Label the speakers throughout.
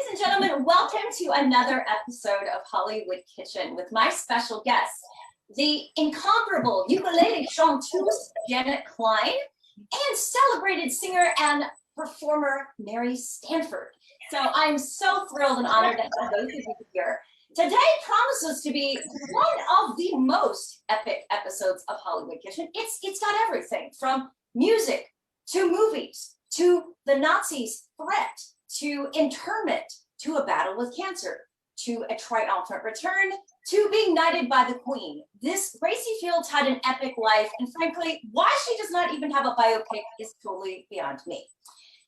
Speaker 1: and gentlemen, welcome to another episode of Hollywood Kitchen with my special guest, the incomparable ukulele chanteuse Janet Klein, and celebrated singer and performer Mary Stanford. So I'm so thrilled and honored to have both of you here. Today promises to be one of the most epic episodes of Hollywood Kitchen. It's got everything from music to movies to the Nazis' threat to internment to a battle with cancer to a triumphant return to being knighted by the Queen. This Gracie Fields had an epic life, and frankly, why she does not even have a biopic is totally beyond me.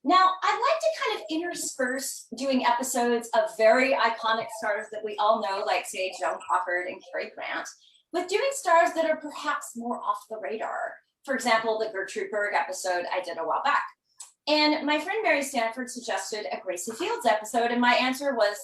Speaker 1: Now, I'd like to kind of intersperse doing episodes of very iconic stars that we all know, like say Joan Crawford and Cary Grant, with doing stars that are perhaps more off the radar. For example, the Gertrude Berg episode I did a while back. And my friend Mary Stanford suggested a Gracie Fields episode, and my answer was,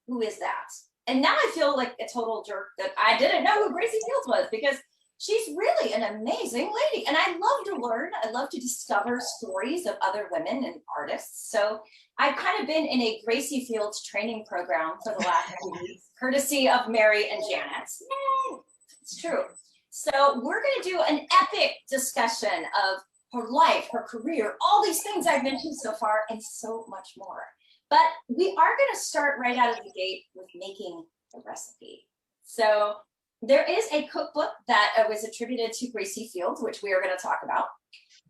Speaker 1: who is that? And now I feel like a total jerk that I didn't know who Gracie Fields was, because she's really an amazing lady. And I love to learn. I love to discover stories of other women and artists. So I've kind of been in a Gracie Fields training program for the last few weeks, courtesy of Mary and Janet. Yay! It's true. So we're going to do an epic discussion of her life, her career, all these things I've mentioned so far, and so much more. But we are going to start right out of the gate with making the recipe. So there is a cookbook that was attributed to Gracie Fields, which we are going to talk about.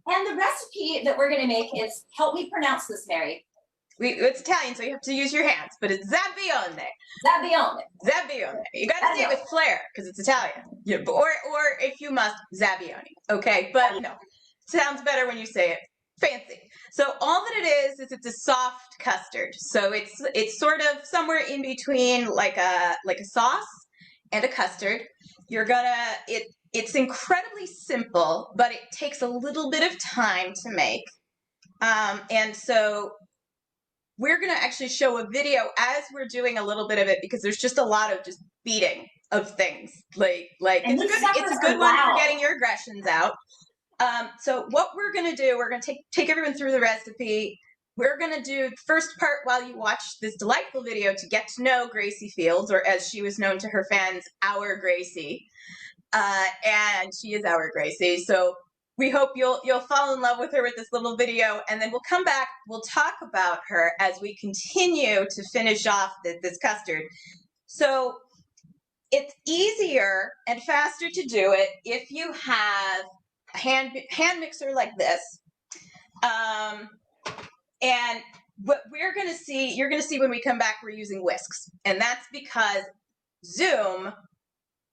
Speaker 1: And the recipe that we're going to make is, help me pronounce this, Mary.
Speaker 2: It's Italian, so you have to use your hands, but it's Zabaione.
Speaker 1: Zabaione.
Speaker 2: Zabaione. You got to say it with flair, because it's Italian. Yeah, or if you must, Zabaione. Okay, but no. Sounds better when you say it fancy. So all that it is it's a soft custard. So it's sort of somewhere in between like a sauce and a custard. It's incredibly simple, but it takes a little bit of time to make. And so we're going to actually show a video as we're doing a little bit of it, because there's just a lot of just beating of things. Like it's a good one for getting your aggressions out. So what we're going to do, we're going to take everyone through the recipe. We're going to do the first part while you watch this delightful video to get to know Gracie Fields, or as she was known to her fans, our Gracie. And she is our Gracie. So we hope you'll fall in love with her with this little video, and then we'll come back. We'll talk about her as we continue to finish off this custard. So it's easier and faster to do it if you have a hand mixer like this. And what you're going to see when we come back, we're using whisks. And that's because Zoom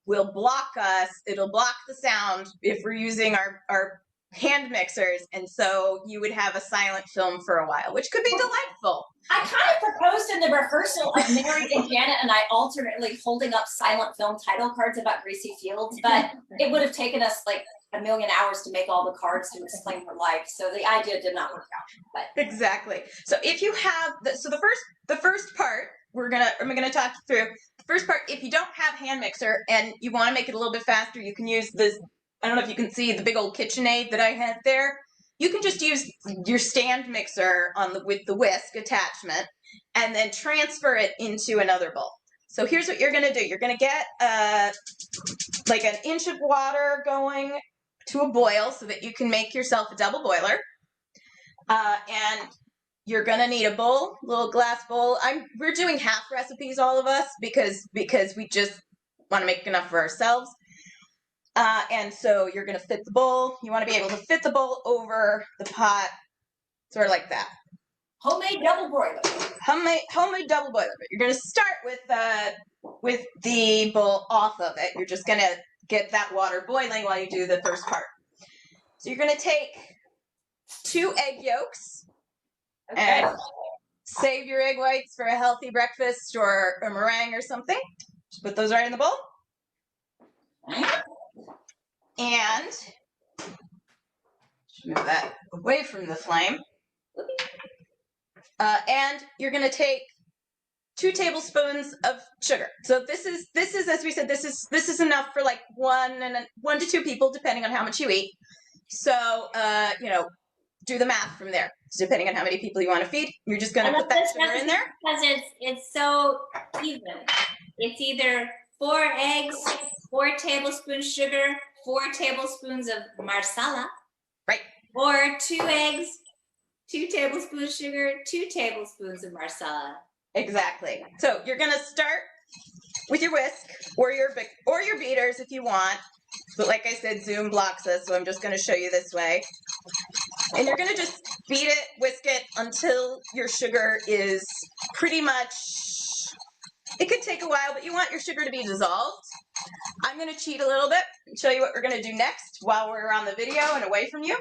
Speaker 2: will block us. It'll block the sound if we're using our hand mixers. And so you would have a silent film for a while, which could be delightful.
Speaker 1: I kind of proposed in the rehearsal of Mary and Janet and I alternately holding up silent film title cards about Gracie Fields, but it would have taken us like a million hours to make all the cards to explain her life. So the idea did not work out. But
Speaker 2: exactly. So if you have the first part, we're gonna talk you through the first part. If you don't have hand mixer and you want to make it a little bit faster, you can use this. I don't know if you can see the big old KitchenAid that I had there. You can just use your stand mixer with the whisk attachment and then transfer it into another bowl. So here's what you're gonna do. You're gonna get like an inch of water going to a boil so that you can make yourself a double boiler. And you're gonna need a bowl, little glass bowl. We're doing half recipes, all of us, because we just want to make enough for ourselves. And so you're gonna fit the bowl. You want to be able to fit the bowl over the pot, sort of like that.
Speaker 1: Homemade double boiler.
Speaker 2: Homemade double boiler. But you're gonna start with the bowl off of it. You're just gonna get that water boiling while you do the first part. So you're going to take 2 egg yolks, okay, and save your egg whites for a healthy breakfast or a meringue or something. Just put those right in the bowl. And move that away from the flame. And you're going to take 2 tablespoons of sugar. So this is as we said, this is enough for like 1 to 2 people, depending on how much you eat. So do the math from there. So depending on how many people you want to feed, you're just going to put that sugar in there.
Speaker 3: Because it's so even. It's either 4 eggs, 4 tablespoons sugar, 4 tablespoons of marsala.
Speaker 2: Right.
Speaker 3: Or 2 eggs, 2 tablespoons sugar, 2 tablespoons of marsala.
Speaker 2: Exactly. So you're going to start with your whisk or your beaters if you want. But like I said, Zoom blocks us, so I'm just going to show you this way. And you're going to just beat it, whisk it until your sugar is pretty much, it could take a while, but you want your sugar to be dissolved. I'm going to cheat a little bit and show you what we're going to do next while we're on the video and away from you.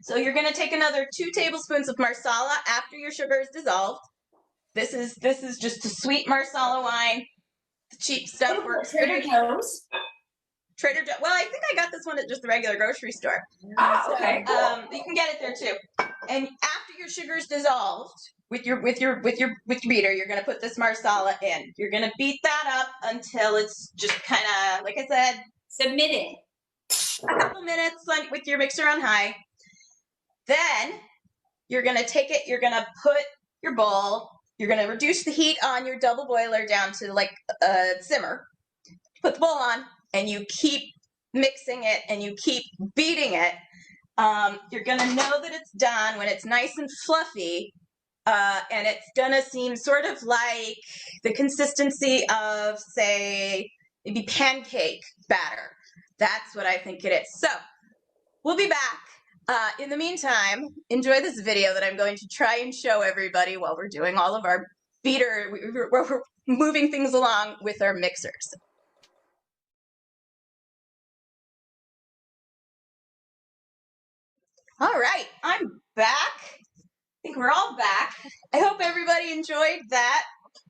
Speaker 2: So you're going to take another 2 tablespoons of marsala after your sugar is dissolved. This is just a sweet marsala wine. The cheap stuff works.
Speaker 1: Trader Joe's.
Speaker 2: Trader Joe's. Well, I think I got this one at just the regular grocery store.
Speaker 1: Oh, okay.
Speaker 2: You can get it there too. And after your sugar's dissolved with your beater, you're gonna put this marsala in. You're gonna beat that up until it's just kind of, like I said,
Speaker 3: Submitting.
Speaker 2: a couple minutes with your mixer on high. Then you're gonna take it. You're gonna put your bowl. You're going to reduce the heat on your double boiler down to like a simmer. Put the bowl on, and you keep mixing it, and you keep beating it. You're going to know that it's done when it's nice and fluffy, and it's going to seem sort of like the consistency of, say, maybe pancake batter. That's what I think it is. So we'll be back. In the meantime, enjoy this video that I'm going to try and show everybody while we're doing all of our we're moving things along with our mixers. All right, I'm back. I think we're all back. I hope everybody enjoyed that.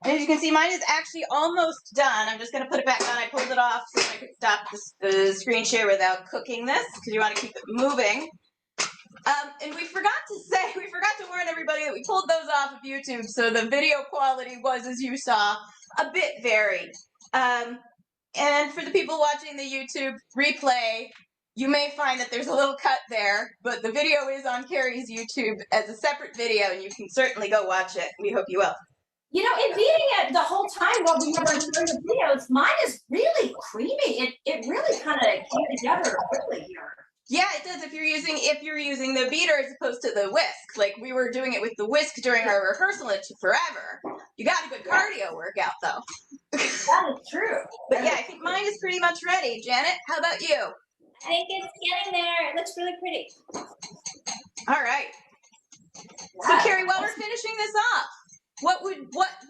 Speaker 2: And as you can see, mine is actually almost done. I'm just going to put it back on. I pulled it off so I could stop the screen share without cooking this, because you want to keep it moving. And we forgot to warn everybody that we pulled those off of YouTube, so the video quality was, as you saw, a bit varied. And for the people watching the YouTube replay, you may find that there's a little cut there, but the video is on Carrie's YouTube as a separate video, and you can certainly go watch it. We hope you will.
Speaker 1: You know, in beating it the whole time while we were doing the videos, mine is really creamy. It really kind of came together quickly here.
Speaker 2: Yeah, it does if you're using the beater as opposed to the whisk. Like we were doing it with the whisk during our rehearsal, it took forever. You got a good cardio workout though.
Speaker 1: That is true.
Speaker 2: But yeah, I think mine is pretty much ready. Janet, how about you?
Speaker 3: I think it's getting there. It looks really pretty.
Speaker 2: All right. So Carrie, while we're finishing this off,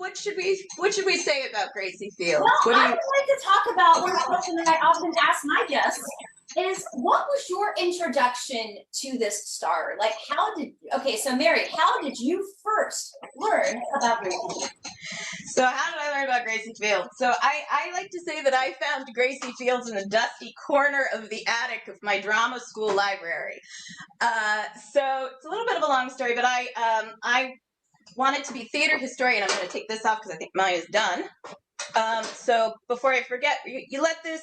Speaker 2: what should we say about Gracie Fields?
Speaker 1: Well, I would like to talk about one question that I often ask my guests is, what was your introduction to this star? Like, so Mary, how did you first learn about Gracie?
Speaker 2: So how did I learn about Gracie Fields? So I like to say that I found Gracie Fields in a dusty corner of the attic of my drama school library. So it's a little bit of a long story, but I wanted to be theater historian. I'm going to take this off because I think mine is done. So before I forget, you let this,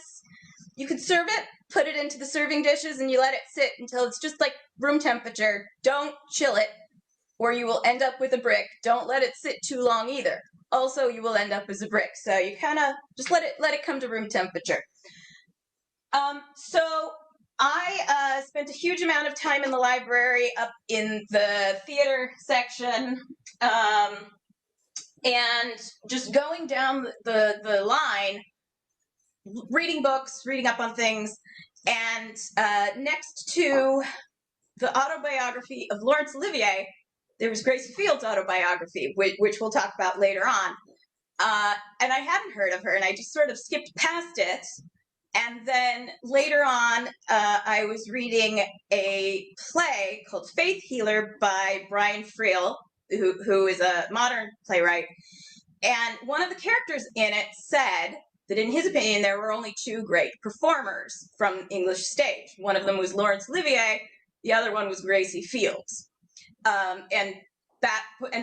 Speaker 2: you could serve it, put it into the serving dishes, and you let it sit until it's just like room temperature. Don't chill it, or you will end up with a brick. Don't let it sit too long either. Also, you will end up as a brick. So you kind of just let it come to room temperature. So I spent a huge amount of time in the library up in the theater section, and just going down the line, reading books, reading up on things, and next to the autobiography of Laurence Olivier, there was Gracie Fields' autobiography, which we'll talk about later on. And I hadn't heard of her, and I just sort of skipped past it. And then later on, I was reading a play called Faith Healer by Brian Friel, who is a modern playwright. And one of the characters in it said that in his opinion, there were only 2 great performers from English stage. One of them was Laurence Olivier, the other one was Gracie Fields. And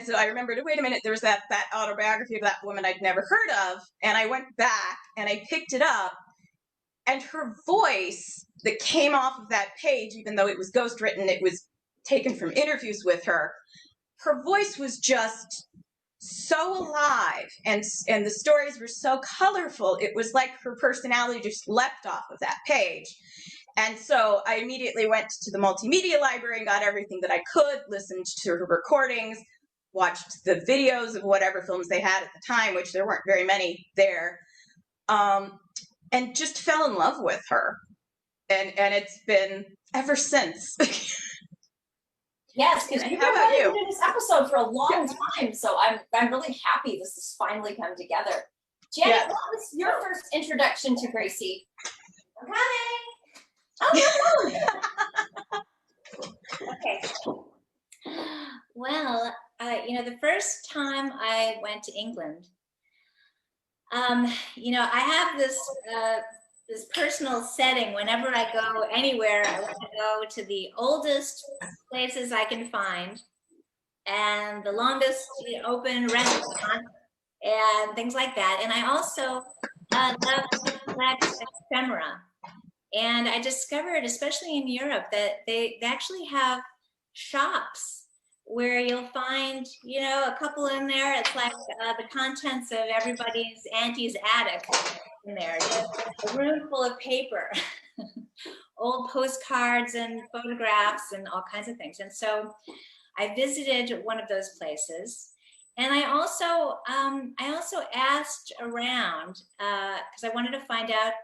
Speaker 2: so I remembered, wait a minute, there was that autobiography of that woman I'd never heard of, and I went back and I picked it up, And her voice that came off of that page, even though it was ghostwritten, it was taken from interviews with her. Her voice was just so alive, and the stories were so colorful. It was like her personality just leapt off of that page. And so I immediately went to the multimedia library and got everything that I could, listened to her recordings, watched the videos of whatever films they had at the time, which there weren't very many there, and just fell in love with her. And it's been ever since.
Speaker 1: Yes, because you've been wanting to do this episode for a long time, so I'm really happy this has finally come together. Janet, what was your first introduction to Gracie?
Speaker 3: I'm coming.
Speaker 1: Oh,
Speaker 3: Okay. Well, the first time I went to England, I have this personal setting. Whenever I go anywhere, I want to go to the oldest places I can find and the longest open restaurant and things like that. And I also love to collect ephemera. And I discovered, especially in Europe, that they actually have shops where you'll find, a couple in there. It's like the contents of everybody's auntie's attic in there. Just a room full of paper, old postcards and photographs and all kinds of things. And so I visited one of those places. And I also asked around because I wanted to find out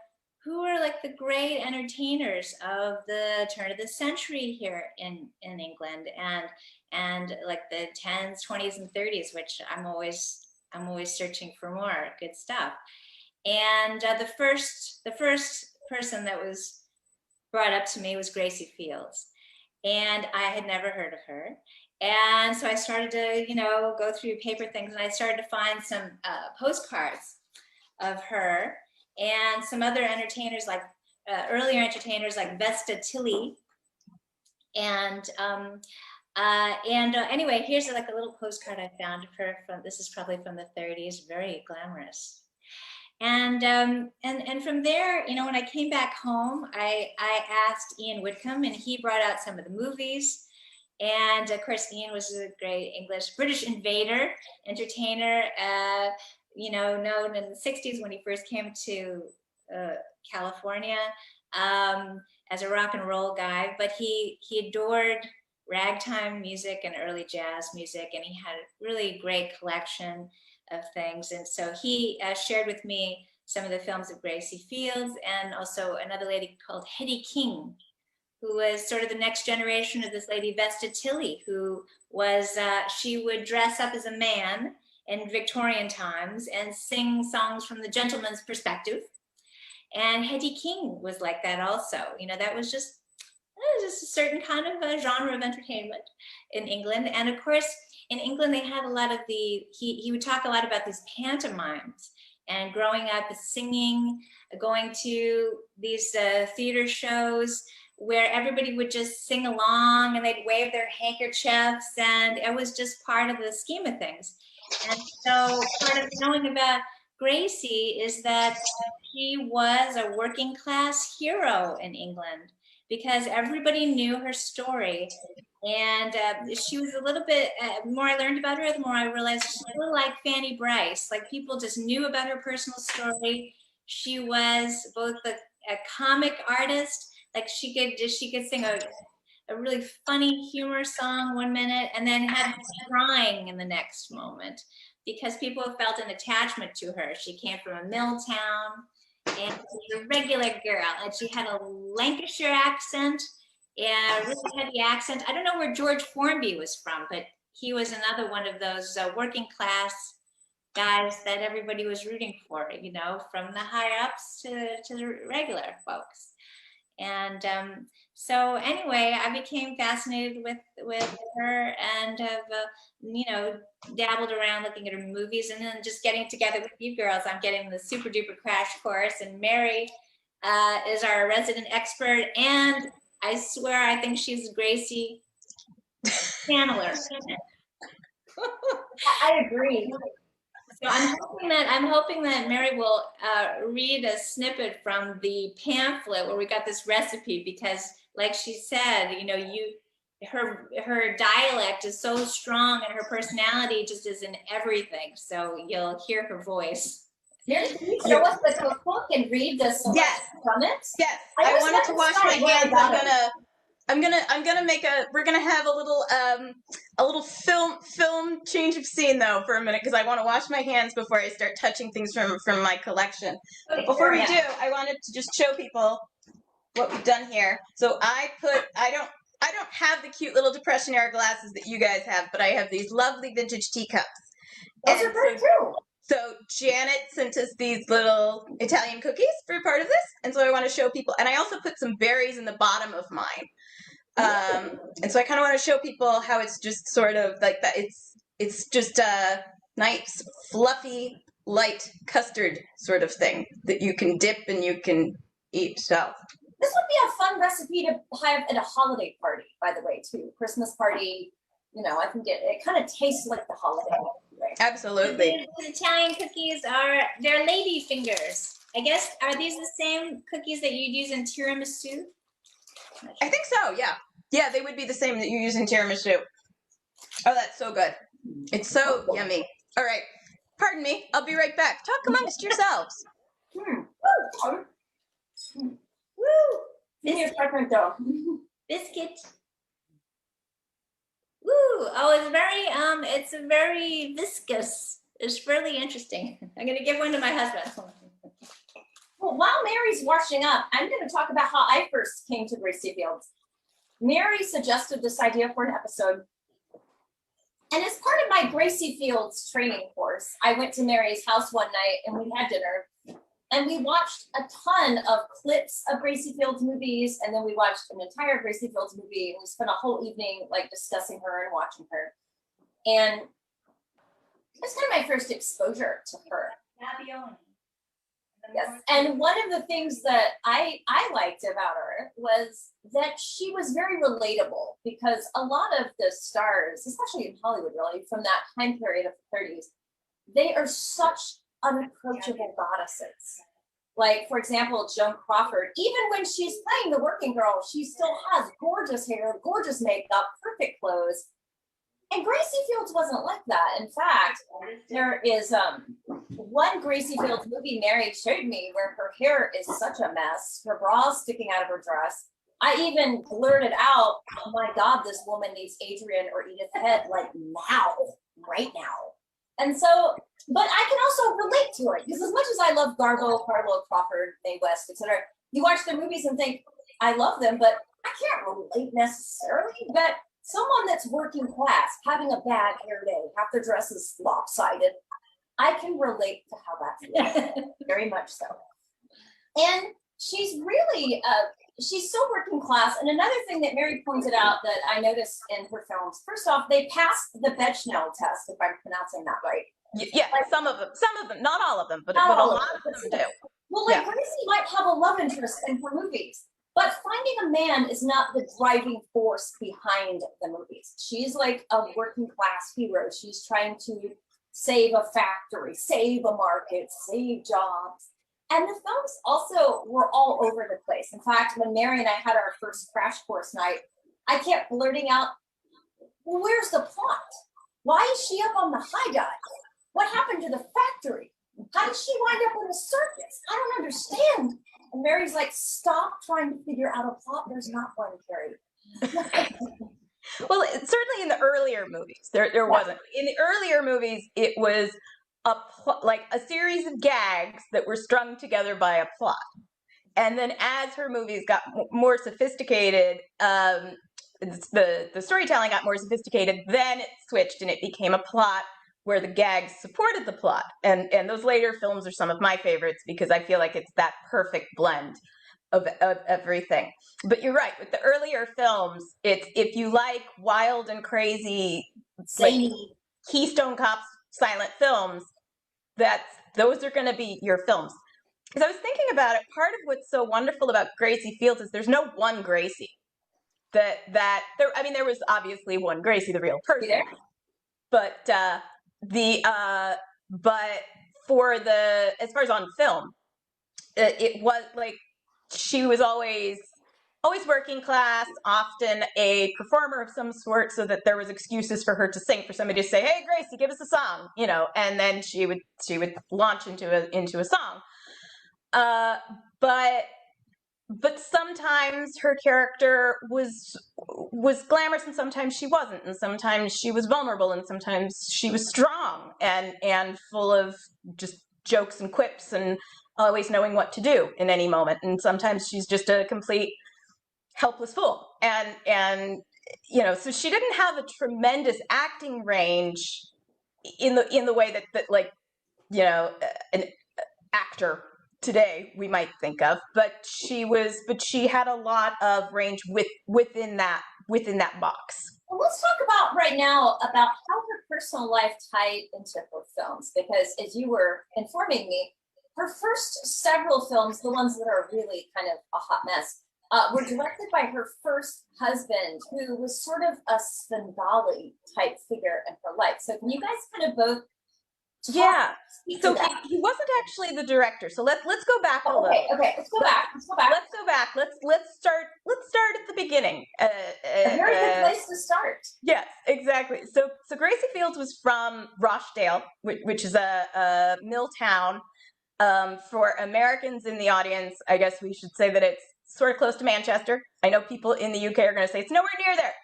Speaker 3: who were like the great entertainers of the turn of the century here in England and like the 10s, 20s, and 30s, which I'm always searching for more good stuff. And the first person that was brought up to me was Gracie Fields, and I had never heard of her. And so I started to, go through paper things, and I started to find some postcards of her and some other entertainers, like earlier entertainers like Vesta Tilley. And anyway, here's like a little postcard I found of her this is probably from the 30s, very glamorous. And from there, when I came back home, I asked Ian Whitcomb, and he brought out some of the movies. And of course, Ian was a great British invader, entertainer, known in the 60s when he first came to California as a rock and roll guy. But he adored ragtime music and early jazz music, and he had a really great collection of things. And so he shared with me some of the films of Gracie Fields, and also another lady called Hetty King, who was sort of the next generation of this lady Vesta Tilley, who was, she would dress up as a man in Victorian times and sing songs from the gentleman's perspective. And Hetty King was like that also. That was just a certain kind of a genre of entertainment in England. And of course, in England, they had a lot of he would talk a lot about these pantomimes and growing up singing, going to these theater shows where everybody would just sing along and they'd wave their handkerchiefs, and it was just part of the scheme of things. And so part of knowing about Gracie is that she was a working class hero in England because everybody knew her story. And she was a little bit, the more I learned about her, the more I realized she's a little like Fanny Bryce. Like, people just knew about her personal story. She was both a comic artist, like she could sing a really funny humor song one minute and then have crying in the next moment because people felt an attachment to her. She came from a mill town and she was a regular girl, and she had a Lancashire accent and a really heavy accent. I don't know where George Formby was from, but he was another one of those working class guys that everybody was rooting for, from the higher ups to the regular folks. And so anyway, I became fascinated with her and have, dabbled around looking at her movies, and then just getting together with you girls. I'm getting the super duper crash course, and Mary is our resident expert, and I swear I think she's Gracie channeler.
Speaker 1: I agree.
Speaker 3: So I'm hoping that Mary will read a snippet from the pamphlet where we got this recipe, because like she said, you know, her dialect is so strong and her personality just is in everything. So you'll hear her voice.
Speaker 1: Mary, can you show us the cookbook and read the selection from it?
Speaker 2: Yes. I wanted to wash my hands. I'm gonna make we're gonna have a little film change of scene though for a minute, because I want to wash my hands before I start touching things from my collection. But before we do, I wanted to just show people what we've done here. So I don't have the cute little Depression era glasses that you guys have, but I have these lovely vintage teacups.
Speaker 1: Those are very true.
Speaker 2: So Janet sent us these little Italian cookies for part of this, and so I want to show people. And I also put some berries in the bottom of mine. And so I kind of want to show people how it's just sort of like that. It's just a nice, fluffy, light custard sort of thing that you can dip and you can eat. So
Speaker 1: this would be a fun recipe to have at a holiday party, by the way, too. Christmas party. You know, I think it kind of tastes like the holiday. Right?
Speaker 2: Absolutely.
Speaker 3: These Italian cookies they're lady fingers. I guess, are these the same cookies that you'd use in tiramisu?
Speaker 2: I think so, yeah. Yeah, they would be the same that you use in tiramisu. Oh, that's so good. It's so yummy. All right. Pardon me. I'll be right back. Talk amongst yourselves.
Speaker 1: Woo!
Speaker 3: Biscuit. Woo! Oh, it's very viscous. It's really interesting. I'm gonna give one to my husband.
Speaker 1: Well, while Mary's washing up, I'm going to talk about how I first came to Gracie Fields. Mary suggested this idea for an episode. And as part of my Gracie Fields training course, I went to Mary's house one night and we had dinner. And we watched a ton of clips of Gracie Fields movies. And then we watched an entire Gracie Fields movie. And we spent a whole evening like discussing her and watching her. And it was kind of my first exposure to her.
Speaker 3: Zabaione.
Speaker 1: Yes, and one of the things that I liked about her was that she was very relatable, because a lot of the stars, especially in Hollywood really, from that time period of the 30s, they are such unapproachable goddesses. Like, for example, Joan Crawford, even when she's playing the working girl, she still has gorgeous hair, gorgeous makeup, perfect clothes. And Gracie Fields wasn't like that. In fact, there is one Gracie Fields movie Mary showed me where her hair is such a mess, her bra's sticking out of her dress. I even blurted out, oh my God, this woman needs Adrian or Edith Head like now, right now. And so, but I can also relate to her, because as much as I love Garbo, Harlow, Crawford, Mae West, etc., you watch their movies and think, I love them, but I can't relate necessarily. But someone that's working class, having a bad hair day, half their dress is lopsided, I can relate to how that feels, very much so. And she's really, she's so working class. And another thing that Mary pointed out that I noticed in her films, first off, they passed the Bechdel test, if I'm pronouncing that right.
Speaker 2: Yeah, like, some of them, not all of them, but a lot of them do.
Speaker 1: Well, like Gracie might have a love interest in her movies, but finding a man is not the driving force behind the movies. She's like a working class hero. She's trying to save a factory, save a market, save jobs. And the films also were all over the place. In fact, when Mary and I had our first crash course night, I kept blurting out, well, where's the plot? Why is she up on the high dive? What happened to the factory? How did she wind up in a circus? I don't understand. And Mary's like, stop trying to figure out a plot. There's not one, Carrie.
Speaker 2: Well, certainly in the earlier movies, there wasn't. In the earlier movies, it was like a series of gags that were strung together by a plot. And then as her movies got more sophisticated, the storytelling got more sophisticated, then it switched and it became a plot where the gags supported the plot. And those later films are some of my favorites because I feel like it's that perfect blend of everything. But you're right, with the earlier films, it's if you like wild and crazy, like Keystone Cops silent films, those are going to be your films. Because I was thinking about it, part of what's so wonderful about Gracie Fields is there's no one Gracie. There was obviously one Gracie, the real person, but but as far as on film, it was like she was always working class, often a performer of some sort, so that there was excuses for her to sing, for somebody to say, "Hey, Gracie, give us a song," and then she would launch into a song. But sometimes her character was glamorous, and sometimes she wasn't, and sometimes she was vulnerable, and sometimes she was strong and full of just jokes and quips and always knowing what to do in any moment. And sometimes she's just a complete helpless fool. And so she didn't have a tremendous acting range in the way that like, an actor today we might think of, but she had a lot of range within that box.
Speaker 1: Well, let's talk about right now about how her personal life tied into her films, because as you were informing me, her first several films, the ones that are really kind of a hot mess, were directed by her first husband, who was sort of a Svengali type figure in her life. So can you guys kind of both
Speaker 2: so he wasn't actually the director. So let's go back a little.
Speaker 1: Okay, let's go back.
Speaker 2: Let's start at the beginning.
Speaker 1: A very good place to start.
Speaker 2: Yes, exactly. So Gracie Fields was from Rochdale, which is a mill town. For Americans in the audience, I guess we should say that it's sort of close to Manchester. I know people in the UK are going to say it's nowhere near there.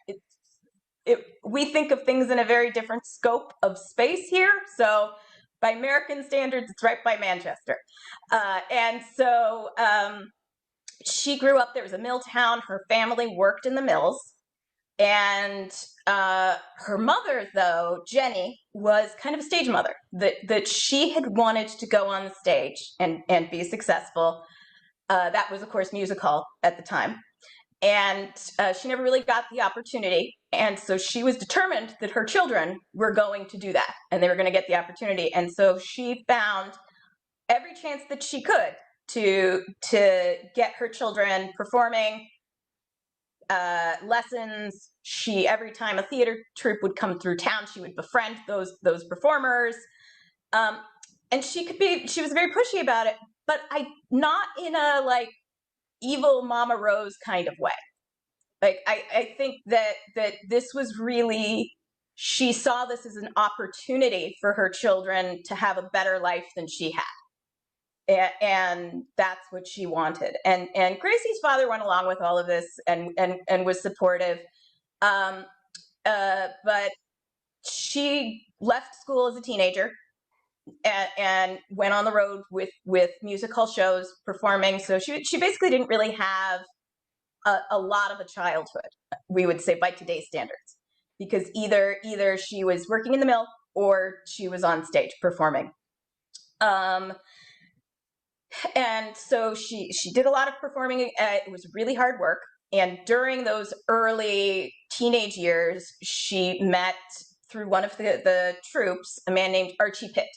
Speaker 2: We think of things in a very different scope of space here. So by American standards, it's right by Manchester. And so she grew up, there was a mill town. Her family worked in the mills. And her mother, though, Jenny, was kind of a stage mother, that she had wanted to go on the stage and be successful. That was, of course, music hall at the time. And she never really got the opportunity. And so she was determined that her children were going to do that, and they were going to get the opportunity. And so she found every chance that she could to get her children performing, lessons. Every time a theater troupe would come through town, she would befriend those performers. And she was very pushy about it, but not in a like evil Mama Rose kind of way. Like I think that this was really, she saw this as an opportunity for her children to have a better life than she had. And that's what she wanted. And Gracie's father went along with all of this and was supportive. But she left school as a teenager and went on the road with music hall shows, performing. So she basically didn't really have a lot of a childhood, we would say, by today's standards, because either she was working in the mill or she was on stage performing. And so she did a lot of performing. It was really hard work. And during those early teenage years, she met, through one of the troops, a man named Archie Pitt,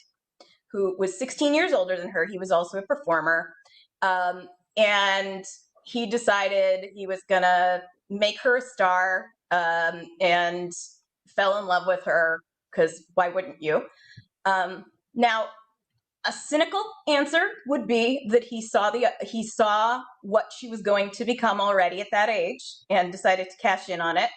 Speaker 2: who was 16 years older than her. He was also a performer. And he decided he was going to make her a star, and fell in love with her, because why wouldn't you? Now, a cynical answer would be that he saw what she was going to become already at that age and decided to cash in on it.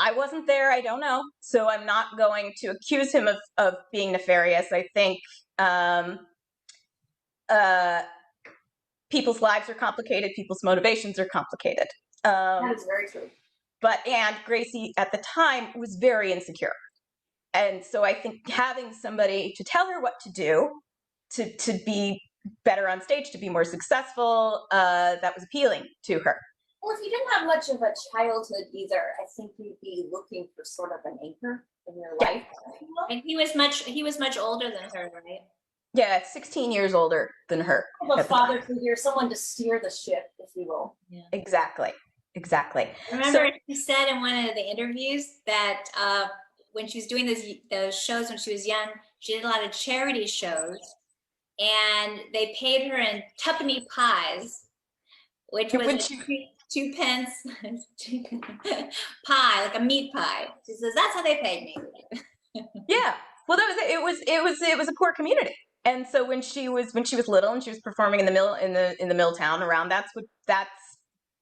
Speaker 2: I wasn't there. I don't know. So I'm not going to accuse him of being nefarious. I think people's lives are complicated. People's motivations are complicated.
Speaker 1: That is very true.
Speaker 2: And Gracie at the time was very insecure. And so I think having somebody to tell her what to do, to be better on stage, to be more successful, that was appealing to her.
Speaker 1: Well, if you didn't have much of a childhood either, I think you'd be looking for sort of an anchor in your life.
Speaker 3: And he was much older than her, right?
Speaker 2: Yeah, 16 years older than her.
Speaker 1: A father figure, someone to steer the ship, if you will.
Speaker 2: Yeah. Exactly.
Speaker 3: Remember, she said in one of the interviews that when she was doing those shows when she was young, she did a lot of charity shows, and they paid her in tuppenny pies, which was two pence pie, like a meat pie. She says, that's how they paid me.
Speaker 2: Yeah. Well, that was it. It was a poor community. And so when she was little and she was performing in the mill town around,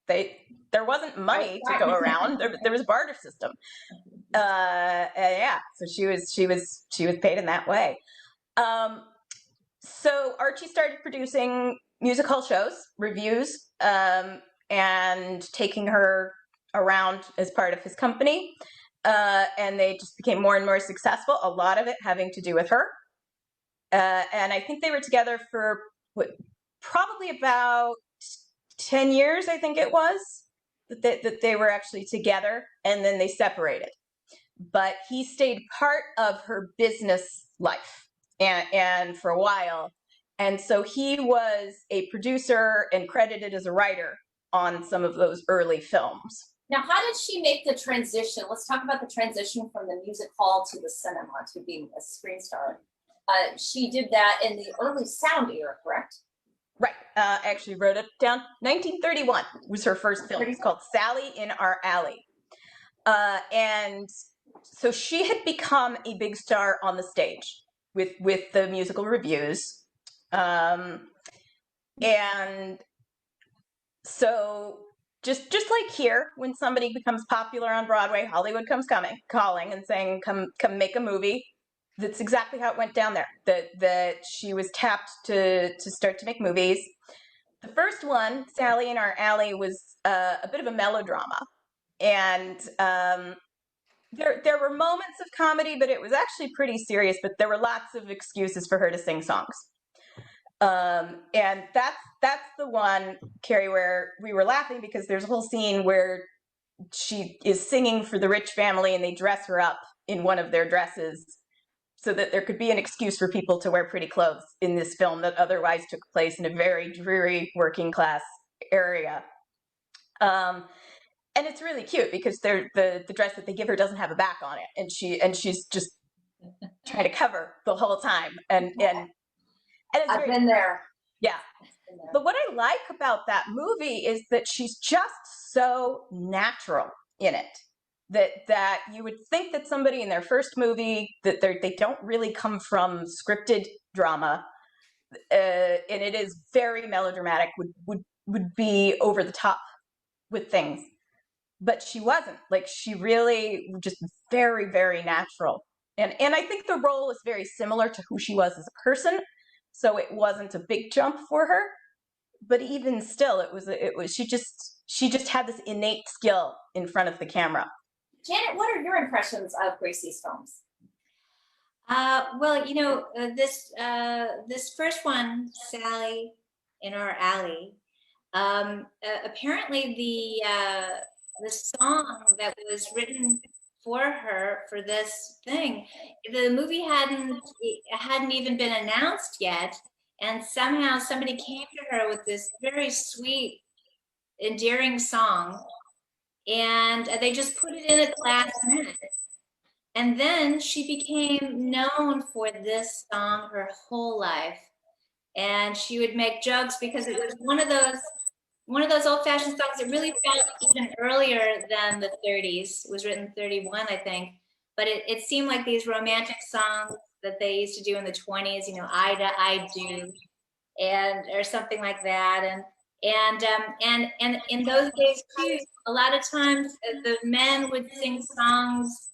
Speaker 2: there wasn't money to go around. There was a barter system. Yeah, so she was paid in that way. So Archie started producing music hall shows, reviews, and taking her around as part of his company. And they just became more and more successful. A lot of it having to do with her. And I think they were together for probably about 10 years, I think it was, that they were actually together, and then they separated. But he stayed part of her business life and for a while. And so he was a producer and credited as a writer on some of those early films.
Speaker 1: Now, how did she make the transition? Let's talk about the transition from the music hall to the cinema to being a screen star. She did that in the early sound era, correct?
Speaker 2: Right. Actually wrote it down. 1931 was her first film. It's called Sally in Our Alley. And so she had become a big star on the stage with the musical reviews. And so just like here, when somebody becomes popular on Broadway, Hollywood comes calling and saying, come make a movie. That's exactly how it went down there. That she was tapped to start to make movies. The first one, Sally in Our Alley, was a bit of a melodrama, and there were moments of comedy, but it was actually pretty serious. But there were lots of excuses for her to sing songs, and that's the one, Carrie, where we were laughing because there's a whole scene where she is singing for the rich family, and they dress her up in one of their dresses, so that there could be an excuse for people to wear pretty clothes in this film that otherwise took place in a very dreary working class area. And it's really cute because the dress that they give her doesn't have a back on it, and she's just trying to cover the whole time. And it's
Speaker 1: I've been there.
Speaker 2: Yeah. But what I like about that movie is that she's just so natural in it. That you would think that somebody in their first movie, that they don't really come from scripted drama, and it is very melodramatic, would be over the top with things. But she wasn't. Like, she really just very, very natural. And I think the role is very similar to who she was as a person, so it wasn't a big jump for her. But even still, it was she just had this innate skill in front of the camera.
Speaker 1: Janet, what are your impressions of Gracie's films?
Speaker 3: Well, this first one, Sally in Our Alley, apparently the song that was written for her for this thing, the movie hadn't even been announced yet, and somehow somebody came to her with this very sweet, endearing song. And they just put it in at the last minute. And then she became known for this song her whole life. And she would make jokes because it was one of those old-fashioned songs that really felt even earlier than the 30s. It was written in 31, I think. But it seemed like these romantic songs that they used to do in the 20s, Ida, I Do, or something like that. And in those days too, a lot of times the men would sing songs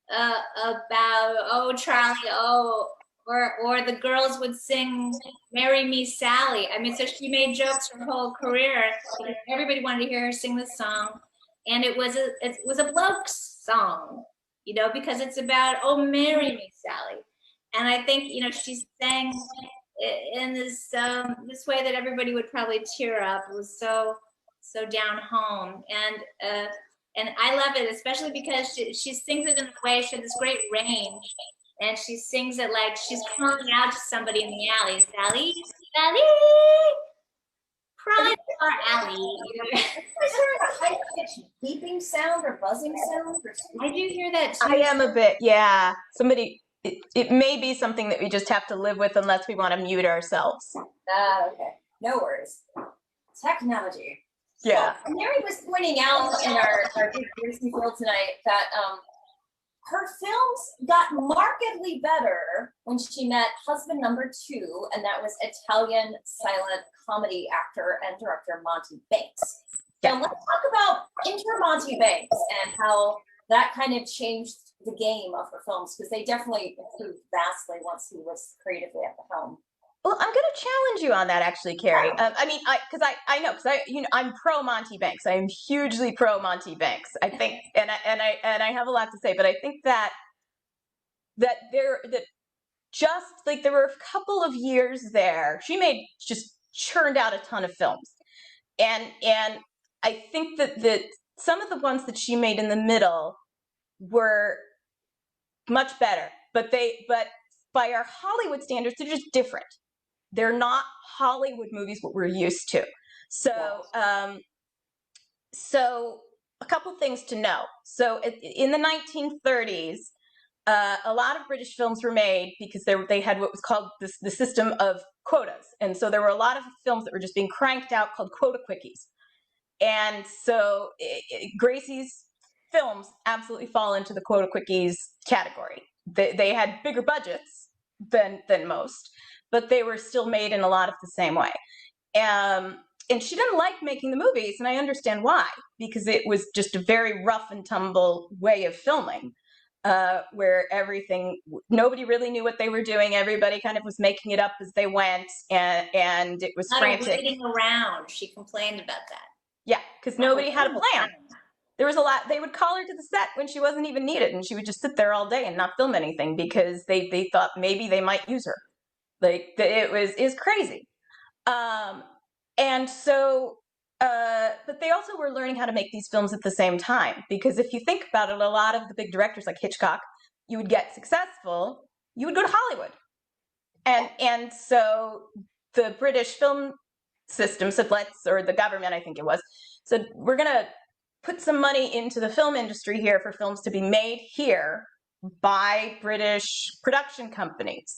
Speaker 3: about, oh Charlie, oh, or the girls would sing Marry Me Sally. I mean, so she made jokes her whole career because everybody wanted to hear her sing this song, and it was a bloke's song, because it's about, oh, marry me Sally. And I think she sang in this way that everybody would probably tear up. It was so down home, and I love it, especially because she sings it in a way. She has this great range, and she sings it like she's calling out to somebody in the alley. Sally, Sally, cry in our alley.
Speaker 1: Is there a high-pitched beeping sound or buzzing sound?
Speaker 3: I do hear that too.
Speaker 2: I am a bit, yeah. Somebody. It may be something that we just have to live with unless we want to mute ourselves.
Speaker 1: Okay. No worries. Technology.
Speaker 2: Yeah.
Speaker 1: So, Mary was pointing out in our Gracie Fields tonight that her films got markedly better when she met husband number 2, and that was Italian silent comedy actor and director Monty Banks. So let's talk about Monty Banks and how that kind of changed the game of her films, because they definitely improved vastly once he was creatively at the helm.
Speaker 2: Well, I'm going to challenge you on that, actually, Carrie. I mean, I'm pro Monty Banks. I am hugely pro Monty Banks. I think, and I have a lot to say, but I think that just like there were a couple of years there, she just churned out a ton of films, and I think that some of the ones that she made in the middle were much better, but by our Hollywood standards, they're just different. They're not Hollywood movies what we're used to. So, so a couple things to know. So in the 1930s, a lot of British films were made because they had what was called the system of quotas. And so there were a lot of films that were just being cranked out called quota quickies. And so Gracie's films absolutely fall into the quota quickies category. They had bigger budgets than most, but they were still made in a lot of the same way. And she didn't like making the movies, and I understand why, because it was just a very rough and tumble way of filming, where nobody really knew what they were doing. Everybody kind of was making it up as they went, and it was frantic.
Speaker 3: Waiting around. She complained about that.
Speaker 2: Yeah, because nobody had a plan. There was a lot. They would call her to the set when she wasn't even needed, and she would just sit there all day and not film anything because they thought maybe they might use her. Like it was crazy. And so, but they also were learning how to make these films at the same time, because if you think about it, a lot of the big directors like Hitchcock, you would get successful, you would go to Hollywood. And so the British film system said, or the government, I think it was, said, we're going to put some money into the film industry here for films to be made here by British production companies.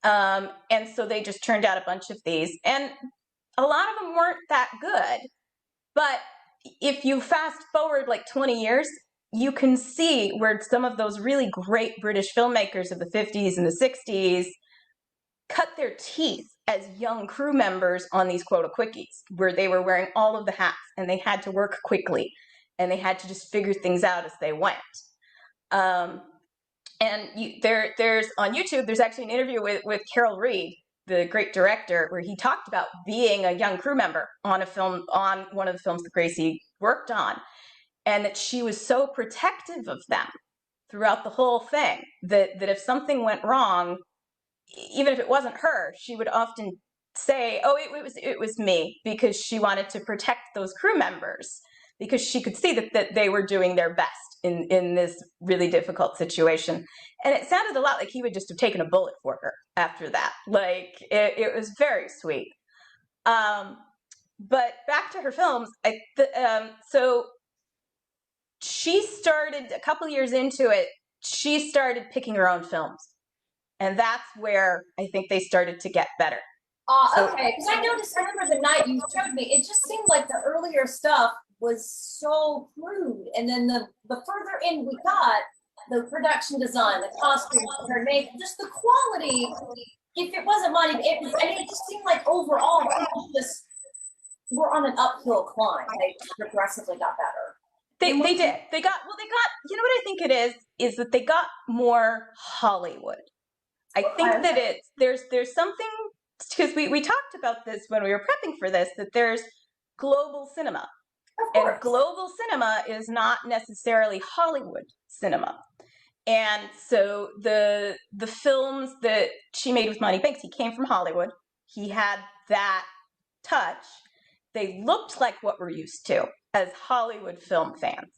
Speaker 2: And so they just turned out a bunch of these, and a lot of them weren't that good. But if you fast forward like 20 years, you can see where some of those really great British filmmakers of the 50s and the 60s cut their teeth as young crew members on these quota quickies, where they were wearing all of the hats and they had to work quickly and they had to just figure things out as they went. There's on YouTube, there's actually an interview with Carol Reed, the great director, where he talked about being a young crew member on one of the films that Gracie worked on, and that she was so protective of them throughout the whole thing that if something went wrong, even if it wasn't her, she would often say, oh, it was me, because she wanted to protect those crew members, because she could see that they were doing their best in this really difficult situation. And it sounded a lot like he would just have taken a bullet for her after that. Like, it was very sweet. But back to her films, so she started, a couple years into it, she started picking her own films. And that's where I think they started to get better.
Speaker 1: Okay, because I remember the night you showed me, it just seemed like the earlier stuff was so crude, and then the further in we got, the production design, the costumes, her makeup, just the quality. If it wasn't money, it just seemed like overall people just were on an uphill climb. They progressively got better.
Speaker 2: They did. They got. You know what I think it is that they got more Hollywood. I think that there's something, because we talked about this when we were prepping for this, that there's global cinema. And global cinema is not necessarily Hollywood cinema. And so the films that she made with Monty Banks, he came from Hollywood. He had that touch. They looked like what we're used to as Hollywood film fans.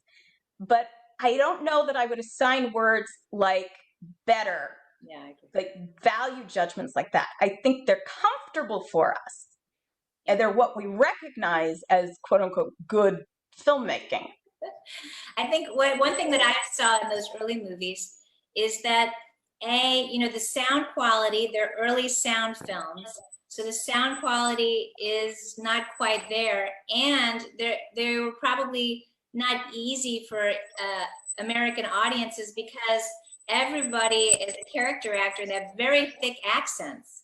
Speaker 2: But I don't know that I would assign words like better, like value judgments like that. I think they're comfortable for us. And they're what we recognize as quote unquote good filmmaking.
Speaker 3: I think one thing that I saw in those early movies is that the sound quality, they're early sound films, so the sound quality is not quite there, and they were probably not easy for American audiences because everybody is a character actor. They have very thick accents,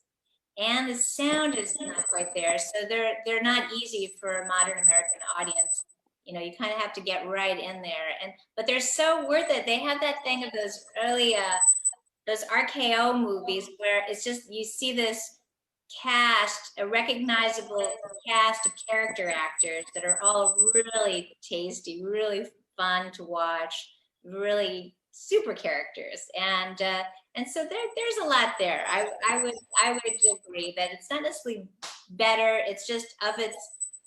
Speaker 3: and the sound is not quite there. So they're not easy for a modern American audience. You know, you kind of have to get right in there. But they're so worth it. They have that thing of those early those RKO movies where it's just, you see this cast, a recognizable cast of character actors that are all really tasty, really fun to watch, really super characters, and so there's a lot there. I would agree that it's not necessarily better, it's just of its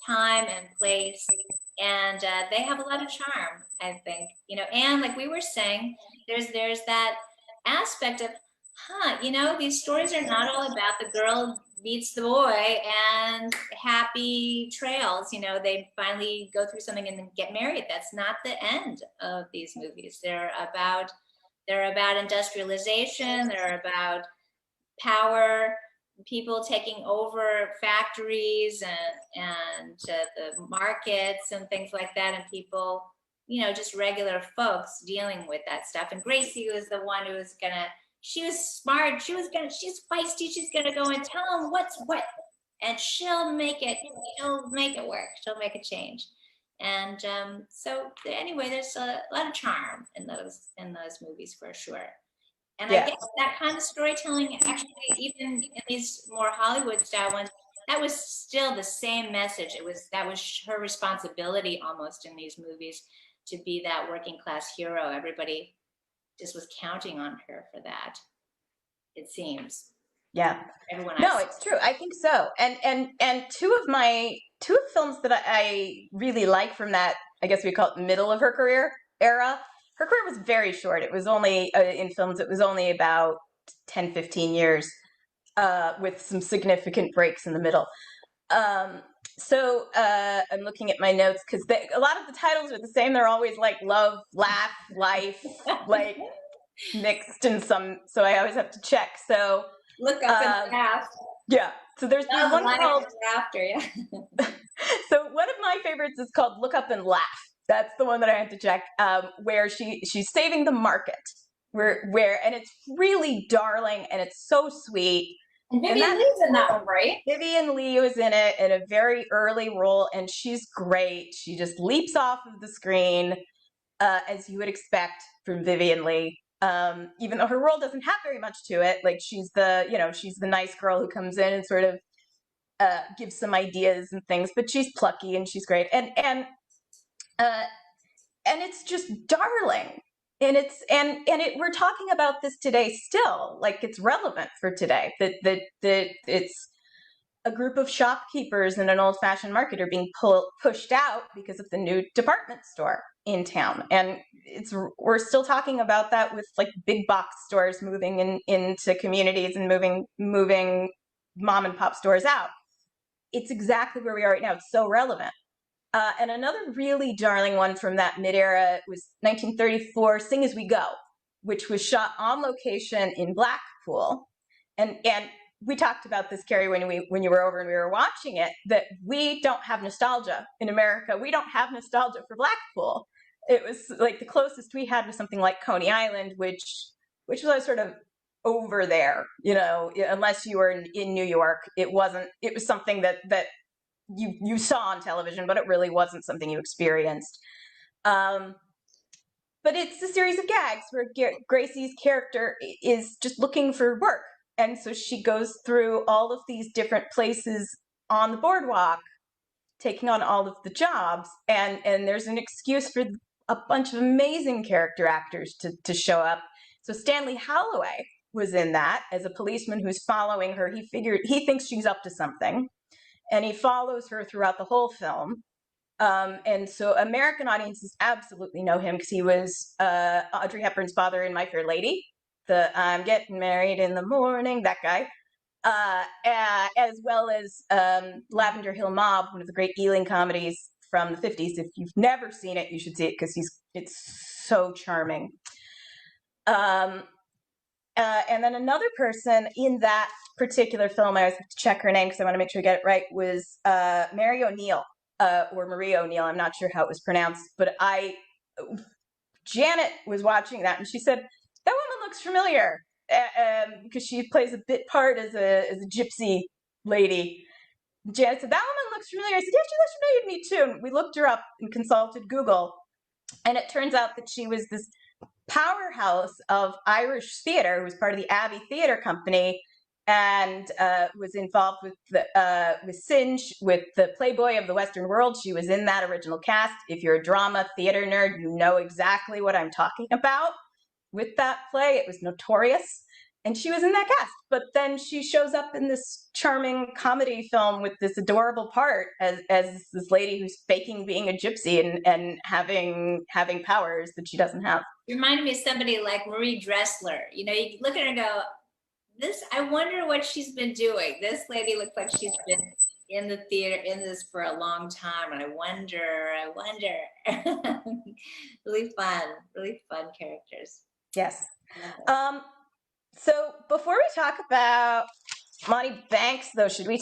Speaker 3: time and place, and they have a lot of charm, I think, you know. And like we were saying, there's that aspect of, you know, these stories are not all about the girl meets the boy and happy trails. You know, they finally go through something and then get married. That's not the end of these movies. They're about industrialization. They're about power, people taking over factories and the markets and things like that, and people, you know, just regular folks dealing with that stuff. And Gracie was the one who was gonna, she was smart, she's feisty, she's gonna go and tell them what's what, and she'll make it work, she'll make a change. And so anyway, there's a lot of charm in those movies for sure. And I guess that kind of storytelling, actually, even in these more Hollywood style ones, that was still the same message. That was her responsibility almost in these movies, to be that working class hero. Everybody just was counting on her for that, it seems.
Speaker 2: Yeah. No, it's true. I think so. And two of films that I really like from that, I guess we call it middle of her career era. Her career was very short. It was only, in films, it was only about 10, 15 years, with some significant breaks in the middle. So I'm looking at my notes because a lot of the titles are the same. They're always like love, laugh, life, like mixed in some. So I always have to check. So
Speaker 1: Look Up and Laugh.
Speaker 2: Yeah. So there's one called
Speaker 1: Laughter. Yeah.
Speaker 2: So one of my favorites is called Look Up and Laugh. That's the one that I had to check, where she's saving the market, and it's really darling and it's so sweet.
Speaker 1: And Vivian Lee's in that one, right?
Speaker 2: Vivian Lee was in it in a very early role, and she's great. She just leaps off of the screen, as you would expect from Vivian Lee. Even though her role doesn't have very much to it, like she's the nice girl who comes in and sort of gives some ideas and things, but she's plucky and she's great, and it's just darling, and we're talking about this today still, like it's relevant for today, that it's a group of shopkeepers in an old-fashioned market are being pushed out because of the new department store in town, and we're still talking about that with like big box stores moving into communities and moving mom and pop stores out. It's exactly where we are right now. It's so relevant. And another really darling one from that mid-era was 1934, Sing As We Go, which was shot on location in Blackpool. And we talked about this, Carrie, when you were over and we were watching it, that we don't have nostalgia in America. We don't have nostalgia for Blackpool. It was like the closest we had was something like Coney Island, which was sort of over there, you know, unless you were in New York. It was something that you saw on television, but it really wasn't something you experienced. But it's a series of gags where Gracie's character is just looking for work. And so she goes through all of these different places on the boardwalk, taking on all of the jobs. And there's an excuse for a bunch of amazing character actors to show up. So Stanley Holloway was in that as a policeman who's following her. He thinks she's up to something, and he follows her throughout the whole film. And so American audiences absolutely know him because he was Audrey Hepburn's father in My Fair Lady, the I'm getting married in the morning, that guy, as well as Lavender Hill Mob, one of the great Ealing comedies from the 50s. If you've never seen it, you should see it because it's so charming. And then another person in that particular film, I always have to check her name because I want to make sure I get it right, was Mary O'Neill, or Marie O'Neill. I'm not sure how it was pronounced, but Janet was watching that, and she said, "That woman looks familiar," because she plays a bit part as a gypsy lady. Janet said, "That woman looks familiar." I said, "Yeah, she looks familiar to me too." And we looked her up and consulted Google, and it turns out that she was this powerhouse of Irish theater, who was part of the Abbey Theater Company, and was involved with Singe, with the Playboy of the Western World. She was in that original cast. If you're a drama theater nerd, you know exactly what I'm talking about. With that play, it was notorious, and she was in that cast. But then she shows up in this charming comedy film with this adorable part as this lady who's faking being a gypsy and having powers that she doesn't have.
Speaker 3: You reminded me of somebody like Marie Dressler. You know, you look at her and go, "This, I wonder what she's been doing. This lady looks like she's been in the theater, in this for a long time. And I wonder. Really fun characters.
Speaker 2: Yes. So before we talk about Monty Banks, though, should we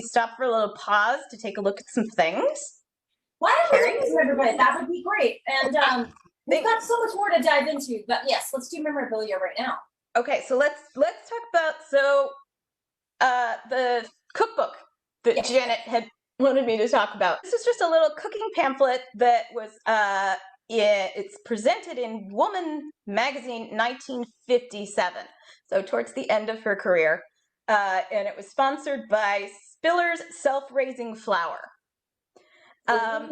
Speaker 2: stop for a little pause to take a look at some things?
Speaker 1: Why don't we look through everybody? That would be great. And we've got so much more to dive into. But yes, let's do memorabilia right now.
Speaker 2: Okay, so let's talk about the cookbook that Janet had wanted me to talk about. This is just a little cooking pamphlet that was it's presented in Woman magazine 1957, so towards the end of her career, and it was sponsored by Spiller's Self-Raising Flour.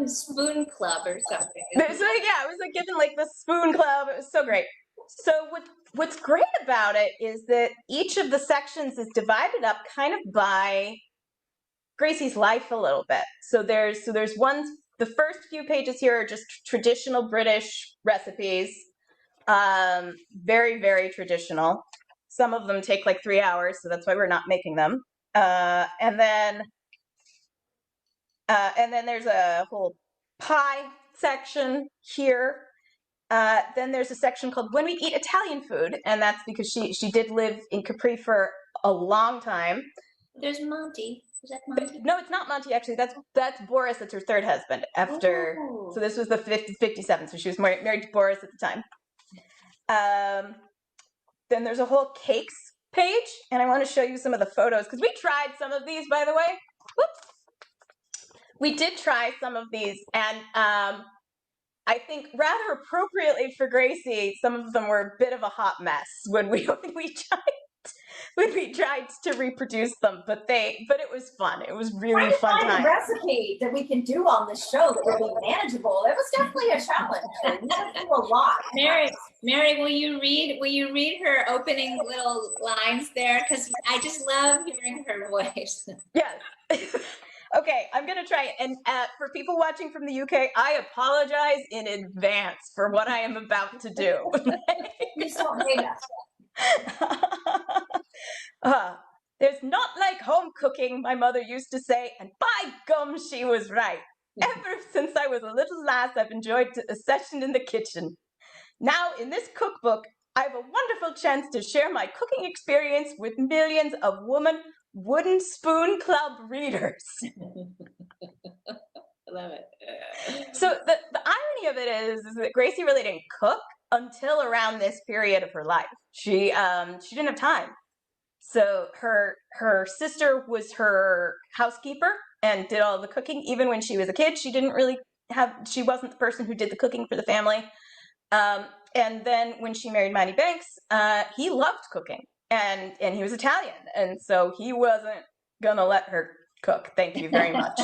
Speaker 3: Spoon Club or something.
Speaker 2: So yeah, it was like given like the Spoon Club. It was so great. So what's great about it is that each of the sections is divided up kind of by Gracie's life a little bit. So there's one. The first few pages here are just traditional British recipes, very, very traditional. Some of them take like 3 hours, so that's why we're not making them. And then there's a whole pie section here. Then there's a section called When We Eat Italian Food, and that's because she did live in Capri for a long time.
Speaker 3: There's Monty. Is that Monty?
Speaker 2: No, it's not Monty, actually. That's Boris. That's her third husband. After, so this was the 57, so she was married to Boris at the time. Then there's a whole cakes page, and I want to show you some of the photos, because we tried some of these, by the way. Whoops. We did try some of these, and I think rather appropriately for Gracie, some of them were a bit of a hot mess when we tried to reproduce them, but it was fun. It was really fun time.
Speaker 1: Find a recipe that we can do on this show that will be manageable. It was definitely a challenge. We had to do a lot.
Speaker 3: Mary, will you read her opening little lines there? Because I just love hearing her voice.
Speaker 2: Yes. Okay, I'm going to try it. And for people watching from the UK, I apologize in advance for what I am about to do.
Speaker 1: Please don't hate us.
Speaker 2: There's not like home cooking, my mother used to say, and by gum, she was right. Ever since I was a little lass, I've enjoyed a session in the kitchen. Now, in this cookbook, I have a wonderful chance to share my cooking experience with millions of Wooden Spoon Club readers.
Speaker 3: I love it.
Speaker 2: So the irony of it is that Gracie really didn't cook until around this period of her life. She didn't have time. So her sister was her housekeeper and did all the cooking. Even when she was a kid, she wasn't the person who did the cooking for the family. And then when she married Monty Banks, he loved cooking. And he was Italian, and so he wasn't gonna let her cook. Thank you very much.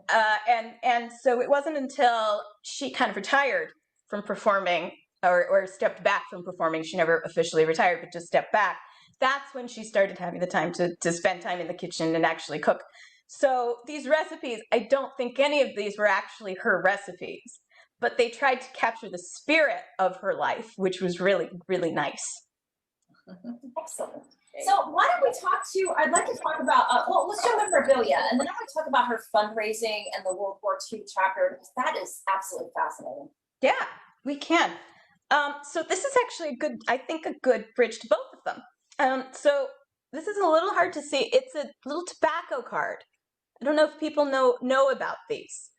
Speaker 2: And so it wasn't until she kind of retired from performing, or stepped back from performing. She never officially retired, but just stepped back. That's when she started having the time to spend time in the kitchen and actually cook. So these recipes, I don't think any of these were actually her recipes, but they tried to capture the spirit of her life, which was really, really nice.
Speaker 1: Excellent. So why don't we I'd like to talk about, let's do memorabilia, and then I want to talk about her fundraising and the World War II chapter, because that is absolutely fascinating.
Speaker 2: Yeah, we can. So this is actually a good bridge to both of them. So this is a little hard to see. It's a little tobacco card. I don't know if people know about these.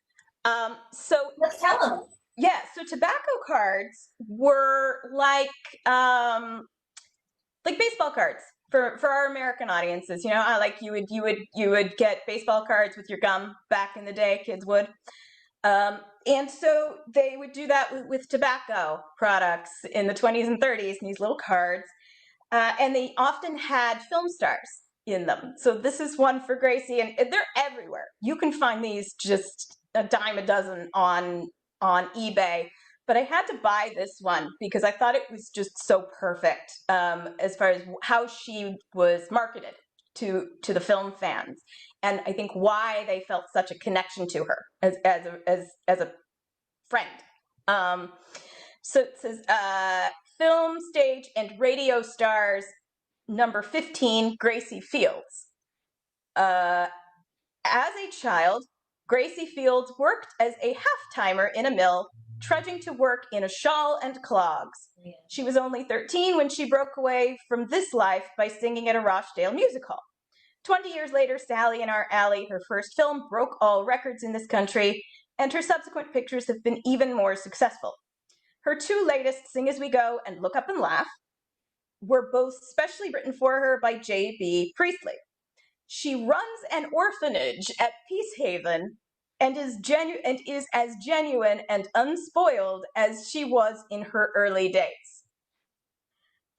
Speaker 2: So
Speaker 1: let's tell them.
Speaker 2: yeah, so tobacco cards were like baseball cards for our American audiences. You know, like you would get baseball cards with your gum back in the day. Kids would. And so they would do that with tobacco products in the 20s and 30s, in these little cards. And they often had film stars in them. So this is one for Gracie, and they're everywhere. You can find these just a dime a dozen on eBay. But I had to buy this one because I thought it was just so perfect as far as how she was marketed to the film fans, and I think why they felt such a connection to her as a friend. So it says film, stage, and radio stars number 15, Gracie Fields. As a child, Gracie Fields worked as a half-timer in a mill, trudging to work in a shawl and clogs. She was only 13 when she broke away from this life by singing at a Rochdale music hall. 20 years later, Sally in Our Alley, her first film, broke all records in this country, and her subsequent pictures have been even more successful. Her two latest, Sing As We Go and Look Up and Laugh, were both specially written for her by J.B. Priestley. She runs an orphanage at Peacehaven and is as genuine and unspoiled as she was in her early days.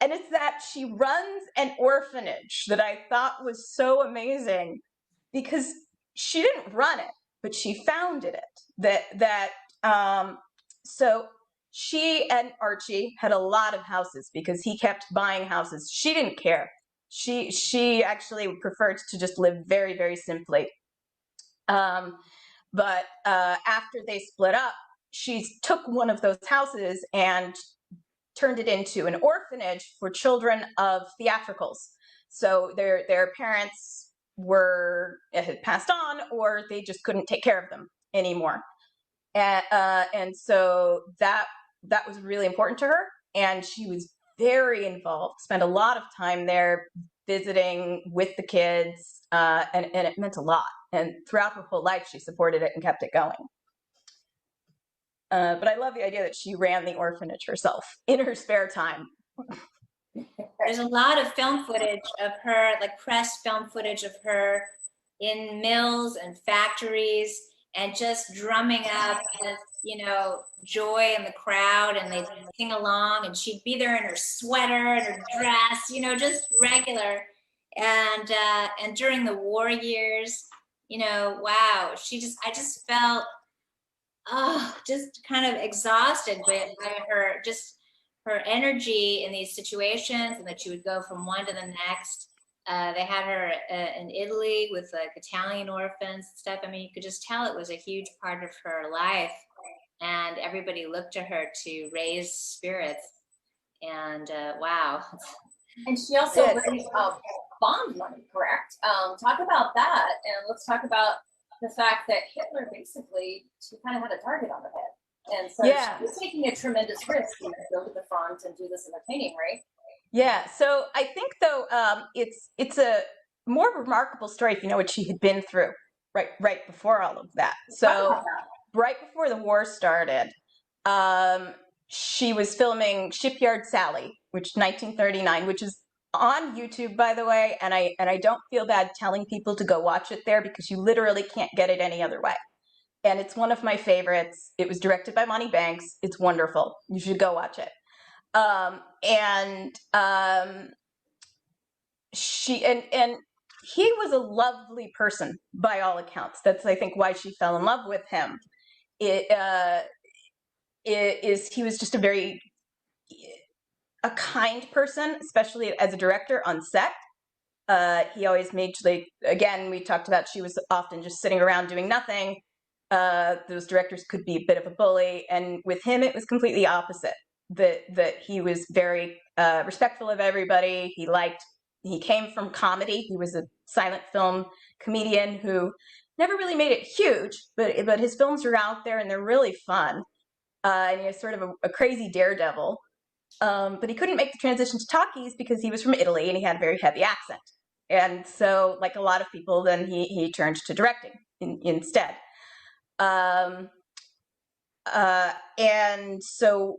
Speaker 2: And it's that she runs an orphanage that I thought was so amazing, because she didn't run it, but she founded it. So she and Archie had a lot of houses because he kept buying houses. She didn't care. She actually preferred to just live very, very simply. But after they split up, she took one of those houses and turned it into an orphanage for children of theatricals. So their parents had passed on, or they just couldn't take care of them anymore. And so that was really important to her, and she was very involved, spent a lot of time there visiting with the kids, and it meant a lot. And throughout her whole life, she supported it and kept it going. But I love the idea that she ran the orphanage herself in her spare time.
Speaker 3: There's a lot of film footage of her, like press film footage of her in mills and factories, and just drumming up, joy in the crowd, and they'd sing along, and she'd be there in her sweater and her dress, just regular. And during the war years, wow, I just felt, just kind of exhausted by her energy in these situations, and that she would go from one to the next. They had her in Italy with like Italian orphans and stuff. I mean, you could just tell it was a huge part of her life, and everybody looked to her to raise spirits. And wow.
Speaker 1: And she also raised bond money, correct? Talk about that, and let's talk about the fact that Hitler basically, she kind of had a target on the head. And so she was taking a tremendous risk to go to the front and do this entertaining, right?
Speaker 2: Yeah, so I think though it's a more remarkable story if you know what she had been through right before all of that. So right before the war started, she was filming Shipyard Sally, which 1939, which is on YouTube, by the way, and I don't feel bad telling people to go watch it there, because you literally can't get it any other way. And it's one of my favorites. It was directed by Monty Banks. It's wonderful. You should go watch it. She and he was a lovely person by all accounts. That's, I think, why she fell in love with him. He was just a kind person, especially as a director on set. He always made, like, again, we talked about, she was often just sitting around doing nothing. Those directors could be a bit of a bully, and with him it was completely opposite. That he was very respectful of everybody. He came from comedy. He was a silent film comedian who never really made it huge, but his films are out there and they're really fun. And he was sort of a crazy daredevil. But he couldn't make the transition to talkies because he was from Italy and he had a very heavy accent. And so, like a lot of people, then he turned to directing instead. And so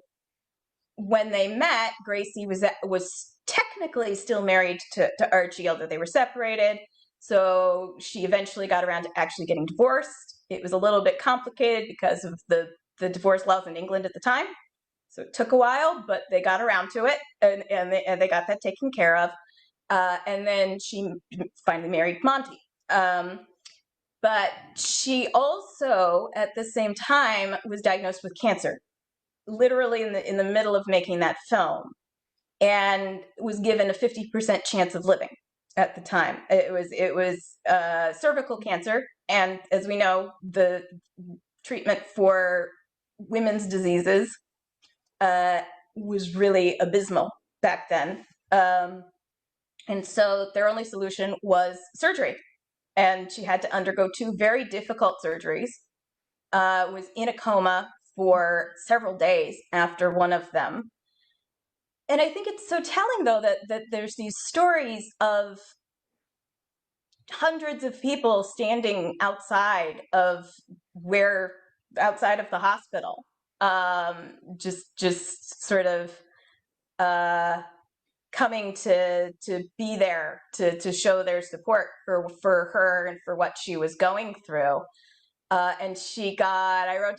Speaker 2: when they met, Gracie was technically still married to Archie, although they were separated. So she eventually got around to actually getting divorced. It was a little bit complicated because of the divorce laws in England at the time. So it took a while, but they got around to it, and they got that taken care of. And then she finally married Monty. But she also, at the same time, was diagnosed with cancer, literally in the middle of making that film, and was given a 50% chance of living at the time. It was cervical cancer, and as we know, the treatment for women's diseases was really abysmal back then. And so their only solution was surgery. And she had to undergo 2 very difficult surgeries, was in a coma for several days after one of them. And I think it's so telling, though, that there's these stories of hundreds of people standing outside of the hospital, just sort of coming to be there to show their support for her and for what she was going through. And she got, I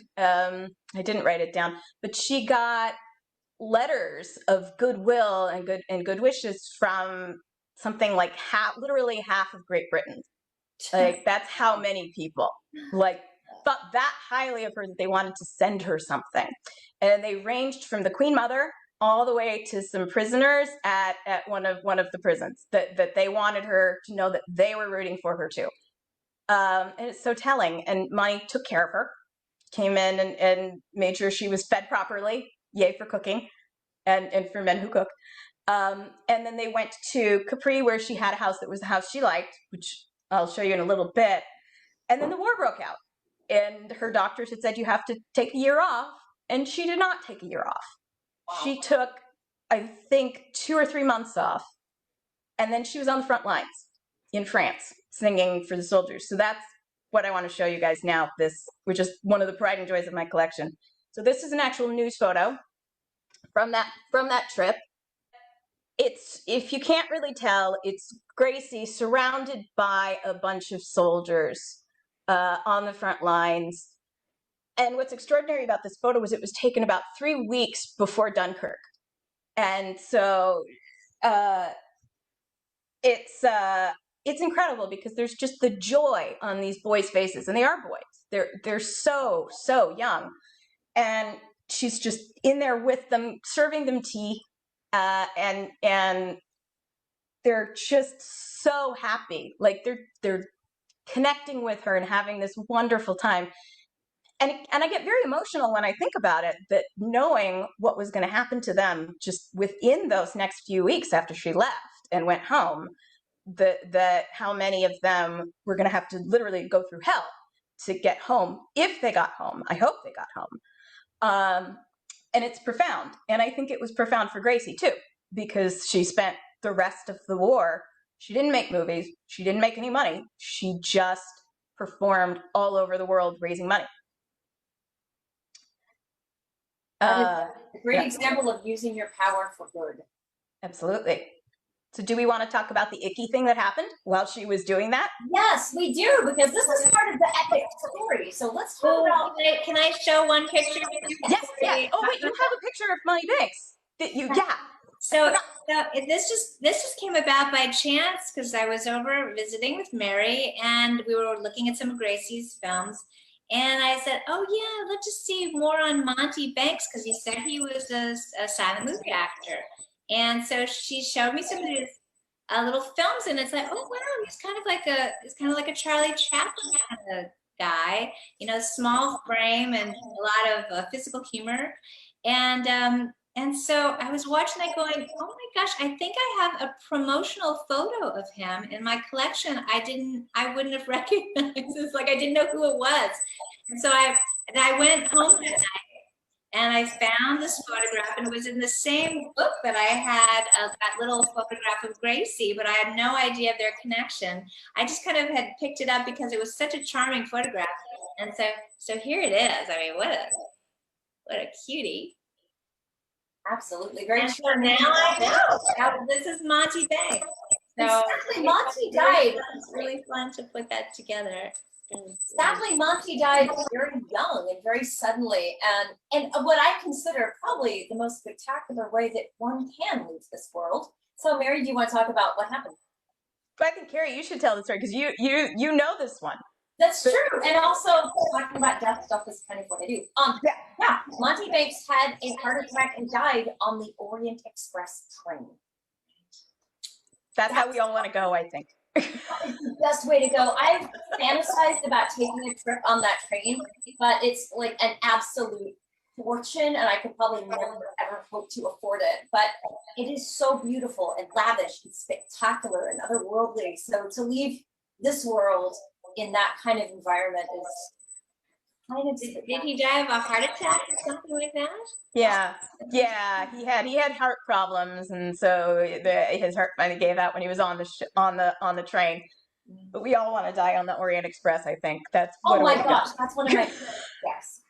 Speaker 2: didn't write it down, but she got letters of goodwill and good wishes from something like literally half of Great Britain. Like, that's how many people like thought that highly of her that they wanted to send her something. And they ranged from the Queen Mother all the way to some prisoners at one of the prisons that they wanted her to know that they were rooting for her too. And it's so telling. And Monty took care of her, came in and made sure she was fed properly. Yay for cooking and for men who cook. And then they went to Capri, where she had a house that was the house she liked, which I'll show you in a little bit. And then the war broke out. And her doctors had said, you have to take a year off. And she did not take a year off. Wow. She took, I think, 2 or 3 months off. And then she was on the front lines in France, singing for the soldiers. So that's what I want to show you guys now, which is one of the pride and joys of my collection. So this is an actual news photo from that trip. It's, if you can't really tell, it's Gracie surrounded by a bunch of soldiers on the front lines. And what's extraordinary about this photo was it was taken about 3 weeks before Dunkirk. And so it's incredible because there's just the joy on these boys' faces, and they are boys. They're so young, and she's just in there with them, serving them tea, and they're just so happy. Like they're connecting with her and having this wonderful time. And I get very emotional when I think about it, that knowing what was going to happen to them just within those next few weeks after she left and went home, that how many of them were going to have to literally go through hell to get home, if they got home. I hope they got home. And it's profound. And I think it was profound for Gracie too, because she spent the rest of the war, she didn't make movies, she didn't make any money, she just performed all over the world raising money.
Speaker 1: A great example of using your power for good.
Speaker 2: Absolutely. So do we want to talk about the icky thing that happened while she was doing that?
Speaker 1: Yes, we do, because this is part of the epic story. So let's talk about.
Speaker 3: Can I show one picture?
Speaker 2: Yes. Yeah. Oh wait, you have a picture of Monty Banks. Yeah.
Speaker 3: So this just came about by chance, because I was over visiting with Mary and we were looking at some of Gracie's films. And I said, oh yeah, let's just see more on Monty Banks, because he said he was a silent movie actor. And so she showed me some of his little films, and it's like, oh wow, he's kind of like a Charlie Chaplin kind of guy, you know, small frame and a lot of physical humor. And so I was watching that going, oh my gosh, I think I have a promotional photo of him in my collection. I wouldn't have recognized. It's like I didn't know who it was. And so I went home that night and I found this photograph, and it was in the same book that I had that little photograph of Gracie, but I had no idea of their connection. I just kind of had picked it up because it was such a charming photograph. And so here it is. I mean, What a cutie.
Speaker 1: Absolutely. Very
Speaker 3: And
Speaker 1: true.
Speaker 3: so now I know. Now this is Monty Banks. So
Speaker 1: Exactly. Monty died.
Speaker 3: It's really fun to put that together.
Speaker 1: Sadly, Monty died very young and very suddenly, and what I consider probably the most spectacular way that one can leave this world. So, Mary, do you want to talk about what happened?
Speaker 2: I think, Carrie, you should tell the story because you know this one.
Speaker 1: That's true, and also talking about death stuff is kind of what I do. Yeah, Monty Banks had a heart attack and died on the Orient Express train.
Speaker 2: That's how we all want to go, I think.
Speaker 1: That is the best way to go. I've fantasized about taking a trip on that train, but it's like an absolute fortune, and I could probably never ever hope to afford it. But it is so beautiful and lavish and spectacular and otherworldly. So to leave this world in that kind of environment is kind of.
Speaker 3: Did he die of a heart attack or something like that?
Speaker 2: Yeah, he had heart problems, and so his heart finally gave out when he was on the train. But we all want to die on the Orient Express, I think. That's
Speaker 1: oh my gosh, that's one of my yes.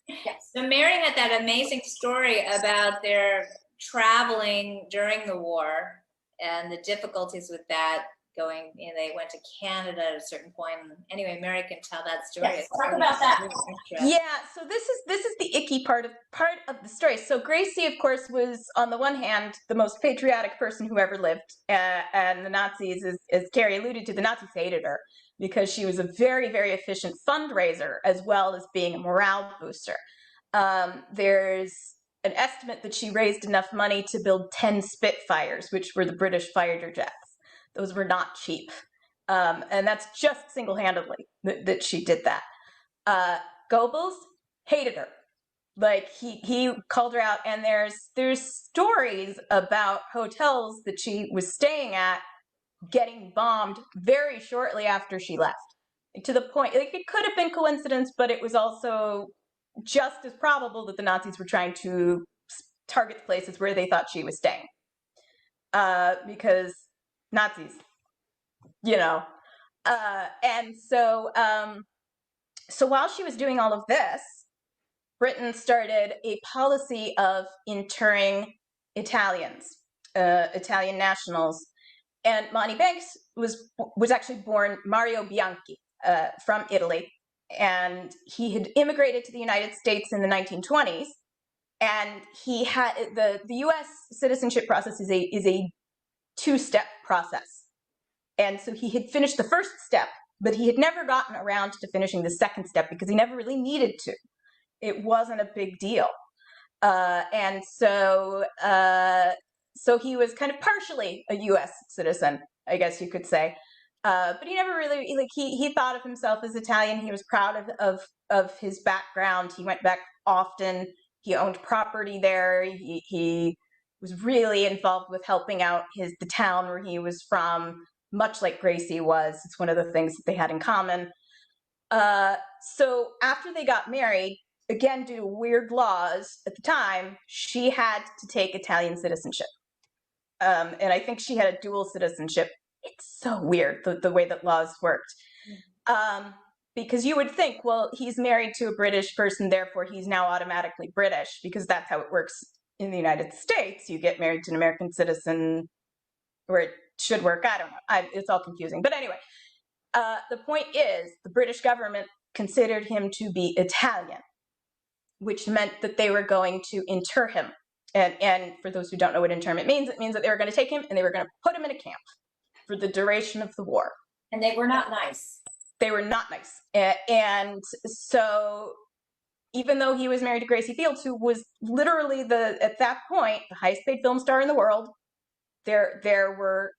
Speaker 1: Yes.
Speaker 3: So Mary had that amazing story about their traveling during the war and the difficulties with that. Going, they went to Canada at a certain point. Anyway, Mary can tell that story.
Speaker 1: Yes, talk about that.
Speaker 2: Yeah, so this is the icky part of the story. So Gracie, of course, was on the one hand the most patriotic person who ever lived, and the Nazis, as Carrie alluded to, the Nazis hated her because she was a very, very efficient fundraiser as well as being a morale booster. There's an estimate that she raised enough money to build 10 Spitfires, which were the British fighter jets. Those were not cheap. And that's just single-handedly that she did that. Goebbels hated her. Like, he called her out, and there's stories about hotels that she was staying at getting bombed very shortly after she left. To the point, like, it could have been coincidence, but it was also just as probable that the Nazis were trying to target the places where they thought she was staying. Because Nazis, and so while she was doing all of this, Britain started a policy of interring Italians, Italian nationals, and Monty Banks was actually born Mario Bianchi from Italy, and he had immigrated to the United States in the 1920s, and he had the U.S. citizenship process is a two-step process. And so he had finished the first step, but he had never gotten around to finishing the second step because he never really needed to. It wasn't a big deal. And so he was kind of partially a U.S. citizen, I guess you could say. But he never really, like, he thought of himself as Italian. He was proud of his background. He went back often. He owned property there. He was really involved with helping out the town where he was from, much like Gracie was. It's one of the things that they had in common. So after they got married, again, due to weird laws at the time, she had to take Italian citizenship. And I think she had a dual citizenship. It's so weird, the way that laws worked. Because you would think, well, he's married to a British person, therefore he's now automatically British, because that's how it works in the United States. You get married to an American citizen, or it should work. I don't know. It's all confusing. But anyway, the point is the British government considered him to be Italian, which meant that they were going to inter him. And for those who don't know what interment means, it means that they were going to take him and they were going to put him in a camp for the duration of the war.
Speaker 1: And they were not nice.
Speaker 2: They were not nice. And so even though he was married to Gracie Fields, who was literally at that point, the highest paid film star in the world, there were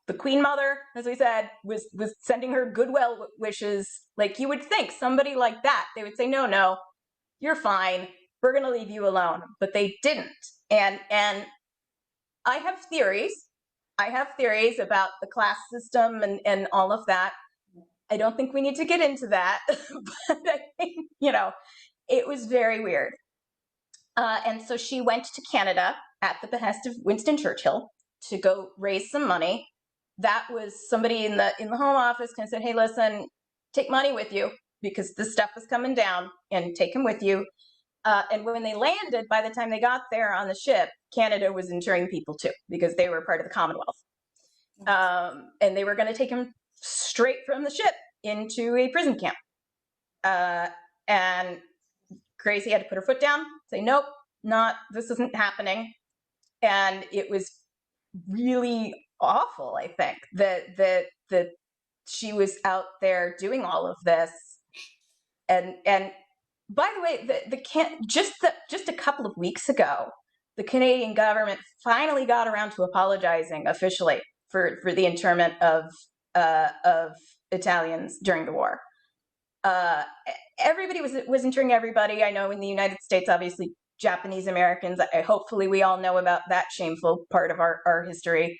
Speaker 2: the Queen Mother, as we said, was sending her goodwill wishes. Like, you would think somebody like that, they would say, no, you're fine. We're going to leave you alone. But they didn't. And I have theories. About the class system and all of that. I don't think we need to get into that. But I think, it was very weird. And so she went to Canada at the behest of Winston Churchill to go raise some money. That was somebody in the Home Office kind of said, hey, listen, take money with you because this stuff is coming down, and take him with you. And when they landed, by the time they got there on the ship, Canada was interring people too, because they were part of the Commonwealth. And they were going to take him straight from the ship into a prison camp. And Gracie had to put her foot down, say, nope, this isn't happening. And it was really awful, I think, that she was out there doing all of this. And by the way, just a couple of weeks ago, the Canadian government finally got around to apologizing officially for the internment of Italians during the war. Everybody was interring everybody. I know in the United States, obviously, Japanese Americans. Hopefully, we all know about that shameful part of our history.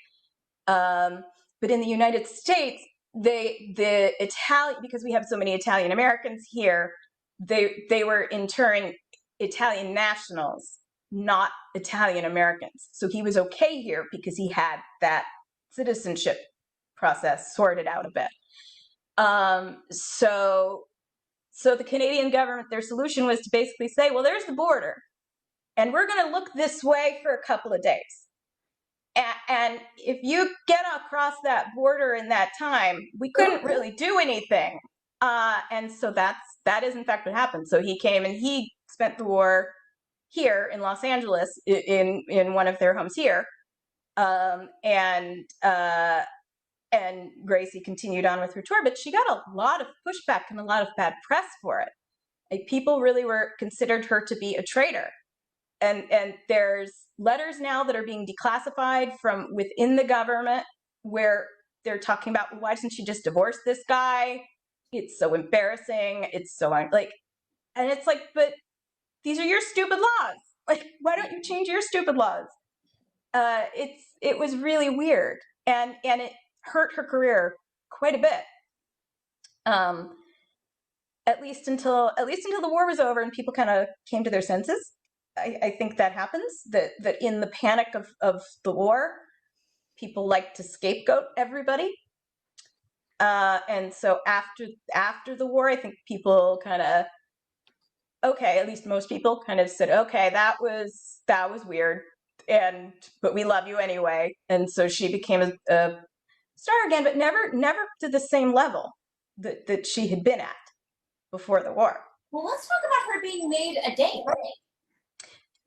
Speaker 2: But in the United States, the Italian, because we have so many Italian Americans here, they were interring Italian nationals, not Italian Americans. So he was okay here because he had that citizenship process sorted out a bit. So the Canadian government, their solution was to basically say, well, there's the border, and we're going to look this way for a couple of days. And if you get across that border in that time, we couldn't really do anything. And so that is in fact what happened. So he came and he spent the war here in Los Angeles in one of their homes here. And Gracie continued on with her tour, but she got a lot of pushback and a lot of bad press for it. Like, people really considered her to be a traitor. And there's letters now that are being declassified from within the government where they're talking about, why doesn't she just divorce this guy? It's so embarrassing. It's so and it's like, but these are your stupid laws. Like, why don't you change your stupid laws? It was really weird, and it hurt her career quite a bit. At least until the war was over and people kind of came to their senses. I think that happens, that in the panic of the war, people like to scapegoat everybody. And so after the war, I think people kind of, okay, at least most people kind of said, okay, that was weird, but we love you anyway. And so she became a star again, but never to the same level that she had been at before the war.
Speaker 1: Well, let's talk about her being made a dame.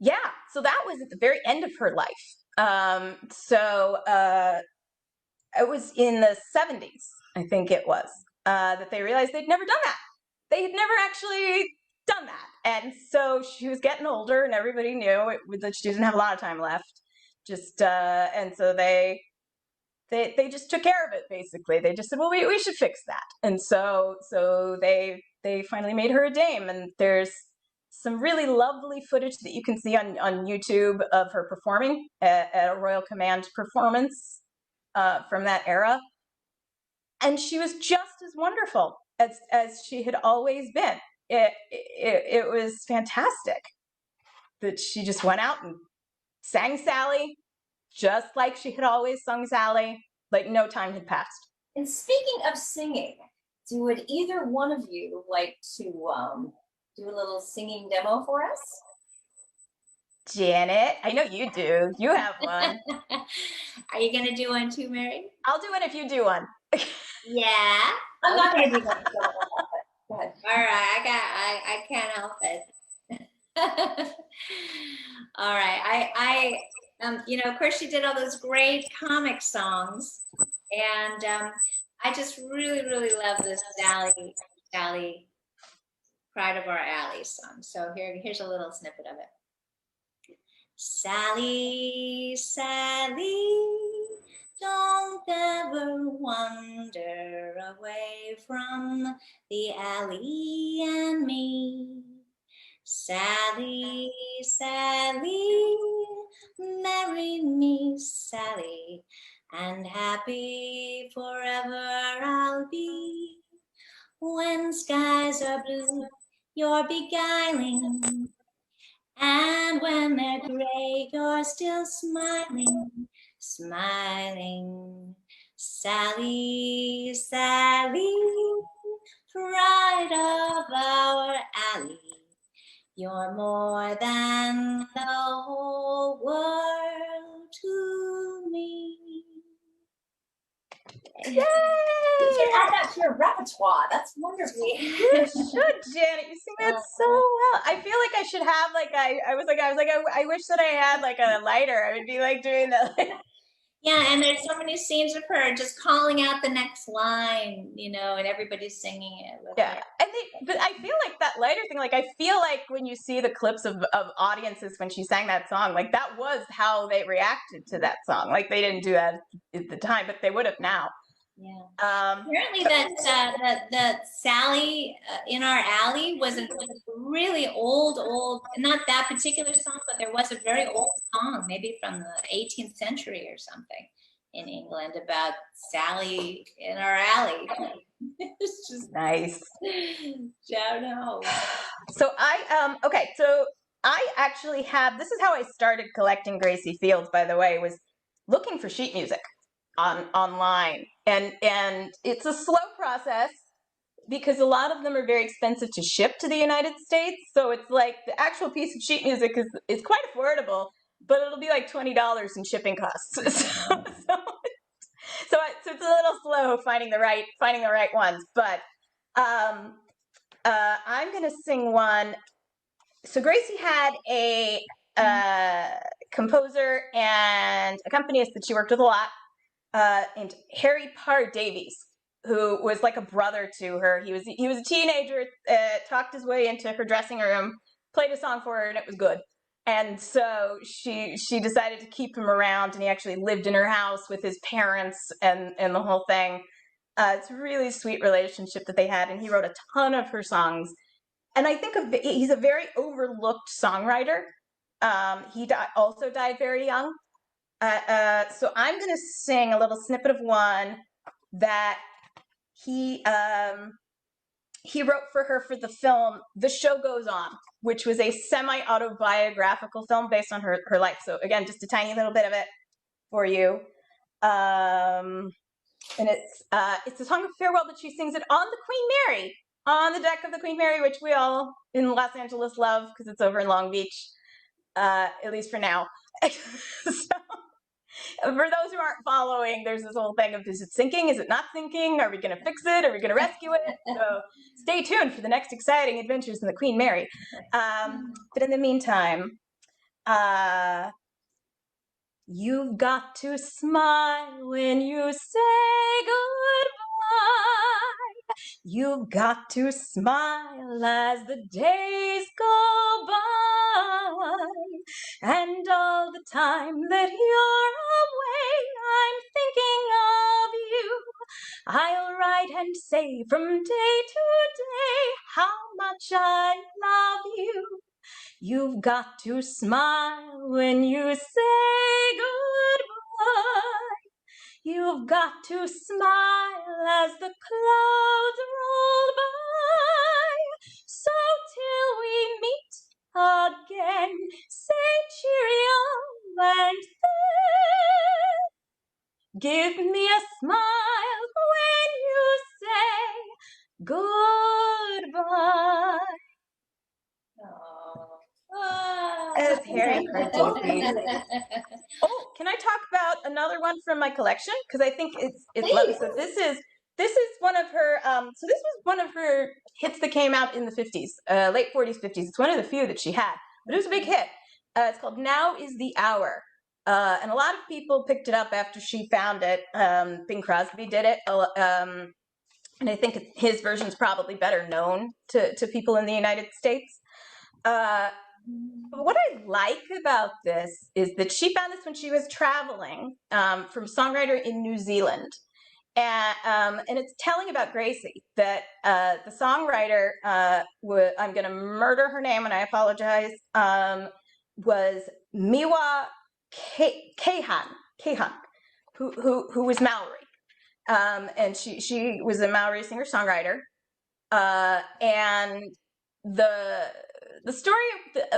Speaker 2: Yeah, so that was at the very end of her life. It was in the 70s, I think it was, that they realized they'd never done that. They had never actually done that. And so she was getting older and everybody knew that she didn't have a lot of time left. And so they just took care of it, basically. They just said, well, we should fix that. And so they finally made her a dame. And there's some really lovely footage that you can see on YouTube of her performing at a Royal Command performance from that era. And she was just as wonderful as she had always been. It was fantastic that she just went out and sang Sally just like she had always sung Sally, like no time had passed.
Speaker 1: And speaking of singing, would either one of you like to do a little singing demo for us?
Speaker 2: Janet, I know you do. You have one.
Speaker 3: Are you going to do one too, Mary?
Speaker 2: I'll do one if you do one.
Speaker 3: Yeah.
Speaker 1: I'm not going to do one. Go ahead.
Speaker 3: All right. I can't help it. All right. Of course, she did all those great comic songs, and I just really, really love this Sally, Pride of Our Alley song. So here's a little snippet of it. Sally, Sally, don't ever wander away from the alley and me. Sally, Sally, marry me, Sally, and happy forever I'll be. When skies are blue, you're beguiling, and when they're gray, you're still smiling, smiling. Sally, Sally, pride of our alley, You're more than the whole world to me.
Speaker 2: Yay!
Speaker 1: You should add that to your repertoire. That's wonderful.
Speaker 2: You should, Janet. You sing that so well. I feel like I should have like I wish that I had like a lighter. I would be like doing that.
Speaker 3: Yeah, and there's so many scenes of her just calling out the next line, you know, and everybody's singing it with her.
Speaker 2: But I feel like that lighter thing, like I feel like when you see the clips of audiences when she sang that song, like that was how they reacted to that song. Like they didn't do that at the time, but they would have now.
Speaker 3: Yeah. Apparently that Sally in Our Alley was a really old, not that particular song, but there was a very old song, maybe from the 18th century or something in England about Sally in Our Alley. It's just
Speaker 2: nice.
Speaker 3: Don't know.
Speaker 2: So so I actually have, this is how I started collecting Gracie Fields, by the way, was looking for sheet music online. And it's a slow process because a lot of them are very expensive to ship to the United States. So it's like the actual piece of sheet music is quite affordable, but it'll be like $20 in shipping costs. So it's a little slow finding the right ones. But I'm gonna sing one. So Gracie had a composer and accompanist that she worked with a lot, named Harry Parr Davies, who was like a brother to her. He was a teenager, talked his way into her dressing room, played a song for her, and it was good. And so she decided to keep him around, and he actually lived in her house with his parents and the whole thing. It's a really sweet relationship that they had, and he wrote a ton of her songs. And I think he's a very overlooked songwriter. He also died very young. So I'm going to sing a little snippet of one that he wrote for her for the film The Show Goes On, which was a semi-autobiographical film based on her life. So again, just a tiny little bit of it for you. And it's a song of farewell that she sings it on the Queen Mary, on the deck of the Queen Mary, which we all in Los Angeles love because it's over in Long Beach, at least for now. So, for those who aren't following, there's this whole thing of, is it sinking? Is it not sinking? Are we going to fix it? Are we going to rescue it? So stay tuned for the next exciting adventures in the Queen Mary. But in the meantime, you've got to smile when you say goodbye. You've got to smile as the days go by. And all the time that you're away, I'm thinking of you. I'll write and say from day to day how much I love you. You've got to smile when you say goodbye. You've got to smile as the clouds roll by. So till we meet again, say cheerio and then give me a smile when you say goodbye. It's Harry Parr Davies. Oh, can I talk about another one from my collection? Because I think it's lovely. So this is one of her. So this was one of her hits that came out in the 50s, late 40s, 50s. It's one of the few that she had, but it was a big hit. It's called "Now Is the Hour," and a lot of people picked it up after she found it. Bing Crosby did it, and I think his version is probably better known to people in the United States. What I like about this is that she found this when she was traveling from a songwriter in New Zealand. And it's telling about Gracie, that the songwriter, I'm going to murder her name and I apologize, was Miwa Kehan, who was Maori. And she was a Maori singer-songwriter. And the story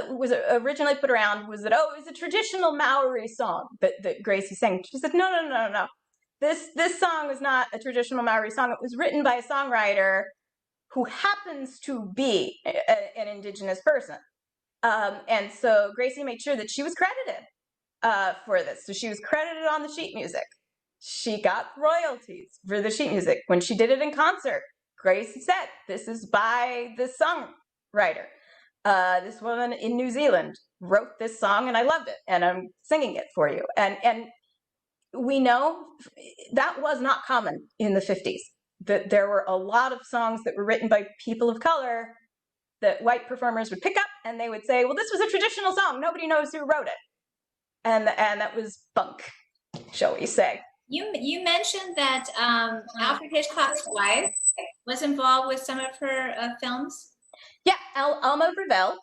Speaker 2: was originally put around was that, it was a traditional Maori song that Gracie sang. She said, no. This song was not a traditional Maori song. It was written by a songwriter who happens to be an indigenous person. And so Gracie made sure that she was credited for this. So she was credited on the sheet music. She got royalties for the sheet music. When she did it in concert, Gracie said, "This is by this songwriter. This woman in New Zealand wrote this song and I loved it and I'm singing it for you." And we know that was not common in the 50s, that there were a lot of songs that were written by people of color that white performers would pick up and they would say, "Well, this was a traditional song. Nobody knows who wrote it." And that was bunk, shall we say.
Speaker 3: You mentioned that Alfred Hitchcock's wife was involved with some of her films.
Speaker 2: Yeah, Alma Revelle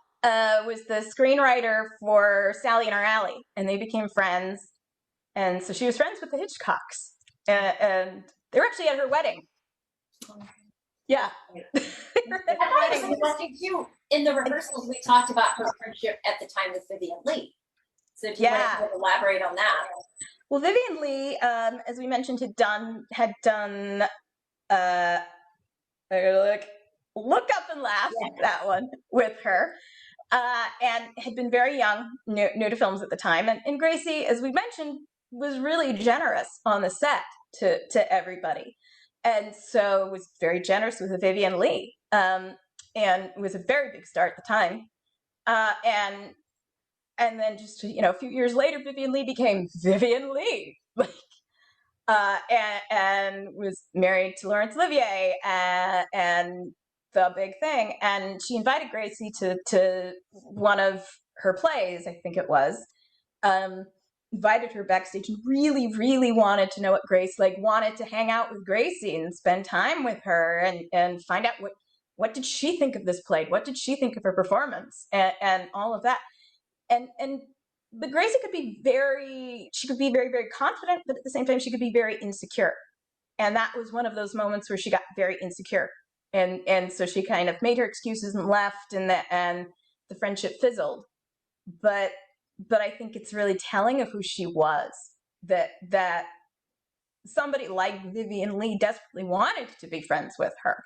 Speaker 2: was the screenwriter for Sally in Our Alley, and they became friends. And so she was friends with the Hitchcocks, and they were actually at her wedding. Yeah.
Speaker 1: I thought it was interesting too. In the rehearsals, we talked about her friendship at the time with Vivian Leigh. So if you want to elaborate on that.
Speaker 2: Well, Vivian Leigh, as we mentioned, had done I gotta look up and laugh, that one with her, and had been very young, new to films at the time. And Gracie, as we mentioned, was really generous on the set to everybody, and so was very generous with Vivian Leigh, and was a very big star at the time, and then just a few years later, Vivian Leigh became Vivian Leigh, and was married to Laurence Olivier, and the big thing. And she invited Gracie to one of her plays, I think it was. Invited her backstage and really, really wanted to know what Grace wanted to hang out with Gracie and spend time with her and find out what did she think of this play, what did she think of her performance, and all of that. But Gracie could be very, very confident, but at the same time, she could be very insecure. And that was one of those moments where she got very insecure. And so she kind of made her excuses and left, and the friendship fizzled. But I think it's really telling of who she was, that somebody like Vivian Leigh desperately wanted to be friends with her.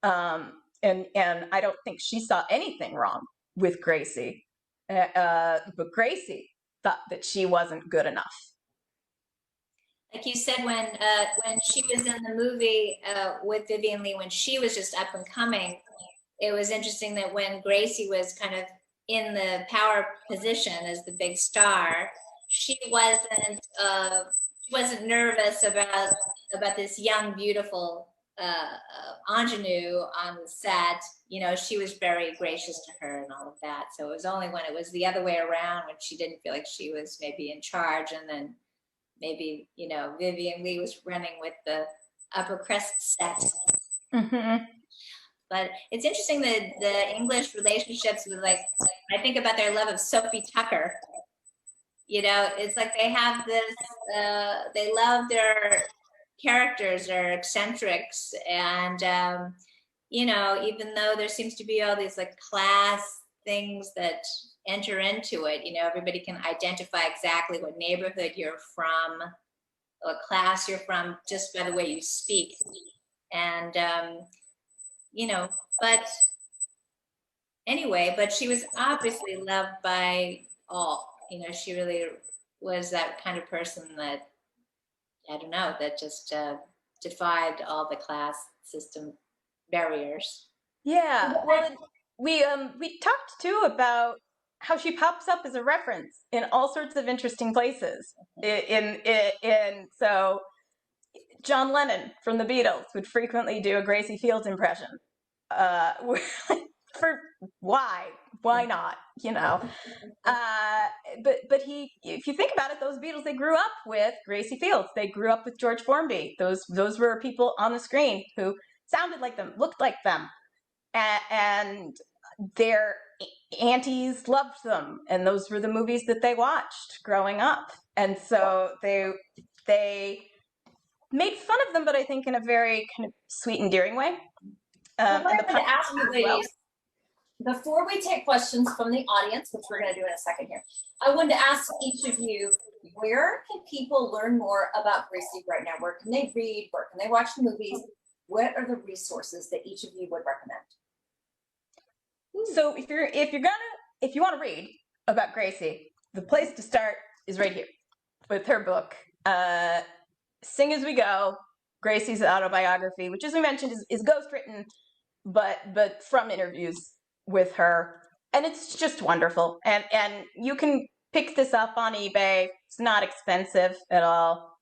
Speaker 2: And I don't think she saw anything wrong with Gracie. But Gracie thought that she wasn't good enough.
Speaker 3: Like you said, when she was in the movie with Vivian Leigh, when she was just up and coming, it was interesting that when Gracie was kind of in the power position as the big star, she wasn't nervous about this young, beautiful ingenue on the set. She was very gracious to her and all of that. So it was only when it was the other way around, when she didn't feel like she was maybe in charge, and then maybe Vivian Leigh was running with the upper crust set.
Speaker 2: Mm-hmm.
Speaker 3: But it's interesting that the English relationships with, I think about their love of Sophie Tucker. It's like they have this, they love their characters are eccentrics, and even though there seems to be all these class things that enter into it, everybody can identify exactly what neighborhood you're from, what class you're from, just by the way you speak. And but anyway, but she was obviously loved by all. She really was that kind of person that, I don't know, that just defied all the class system barriers.
Speaker 2: Yeah, well, we talked too about how she pops up as a reference in all sorts of interesting places. So John Lennon from the Beatles would frequently do a Gracie Fields impression. For why not? But if you think about it, those Beatles, they grew up with Gracie Fields. They grew up with George Formby. Those were people on the screen who sounded like them, looked like them, and their aunties loved them, and those were the movies that they watched growing up. And so they made fun of them, but I think in a very kind of sweet, endearing way.
Speaker 1: I wanted to ask you, ladies, before we take questions from the audience, which we're going to do in a second here, I wanted to ask each of you, where can people learn more about Gracie right now? Where can they read? Where can they watch the movies? What are the resources that each of you would recommend?
Speaker 2: So if you're gonna if you want to read about Gracie, the place to start is right here with her book, Sing As We Go, Gracie's autobiography, which, as we mentioned, is ghostwritten, but from interviews with her. And it's just wonderful. And you can pick this up on eBay. It's not expensive at all.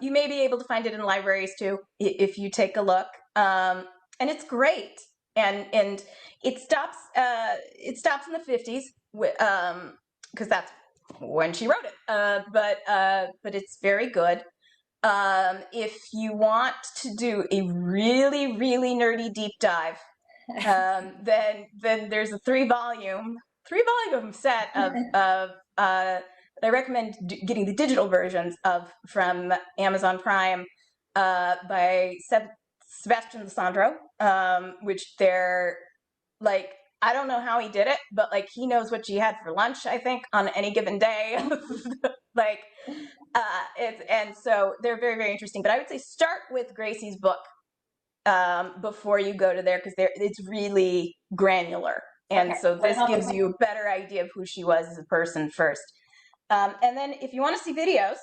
Speaker 2: You may be able to find it in libraries too, if you take a look. And it's great. And it stops in the 50s, because that's when she wrote it. But it's very good. If you want to do a really, really nerdy deep dive, then there's a three volume set of that I recommend getting the digital versions of from Amazon Prime, by Sebastian Lissandro, which they're like, I don't know how he did it, but like he knows what she had for lunch, I think, on any given day. Like, and so they're very, very interesting. But I would say start with Gracie's book before you go to there, because it's really granular. And so this gives you a better idea of who she was as a person first. And then if you want to see videos,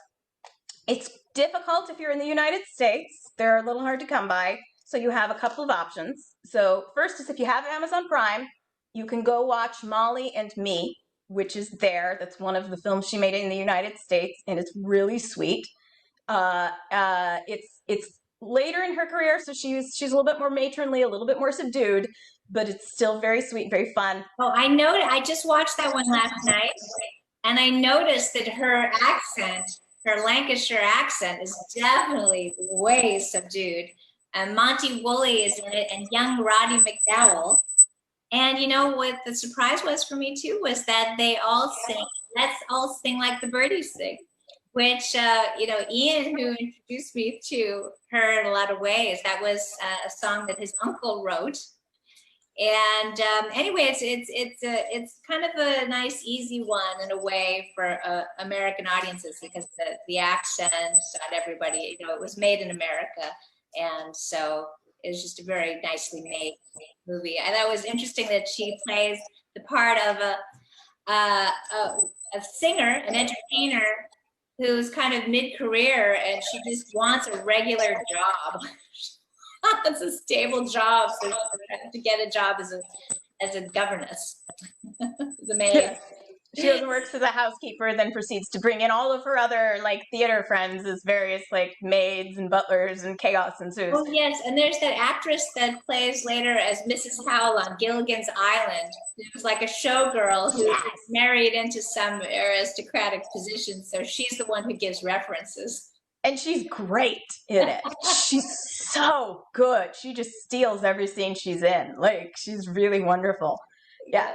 Speaker 2: it's difficult if you're in the United States. They're a little hard to come by. So you have a couple of options. So first is, if you have Amazon Prime, you can go watch Molly and Me, which is there. That's one of the films she made in the United States, and it's really sweet. It's later in her career, so she's a little bit more matronly, a little bit more subdued, but it's still very sweet, very fun.
Speaker 3: Oh, I know. I just watched that one last night, and I noticed that her accent, her Lancashire accent, is definitely way subdued. And Monty Woolley is in it, and young Roddy McDowell. And you know what the surprise was for me too was that they all sing, let's all sing like the birdies sing, which, Ian, who introduced me to her in a lot of ways, that was a song that his uncle wrote. And anyway, it's kind of a nice, easy one in a way for American audiences, because the accent on everybody, it was made in America. And so it was just a very nicely made movie. And that was interesting that she plays the part of a singer, an entertainer, who's kind of mid-career, and she just wants a regular job. It's a stable job, so to get a job as a governess, as a maid.
Speaker 2: Yeah. She goes and works as a housekeeper, then proceeds to bring in all of her other like theater friends as various like maids and butlers, and chaos ensues.
Speaker 3: Oh yes, and there's that actress that plays later as Mrs. Howell on Gilligan's Island. It was like a showgirl who was married into some aristocratic position, so she's the one who gives references.
Speaker 2: And she's great in it. She's so good. She just steals every scene she's in. Like, she's really wonderful. Yeah.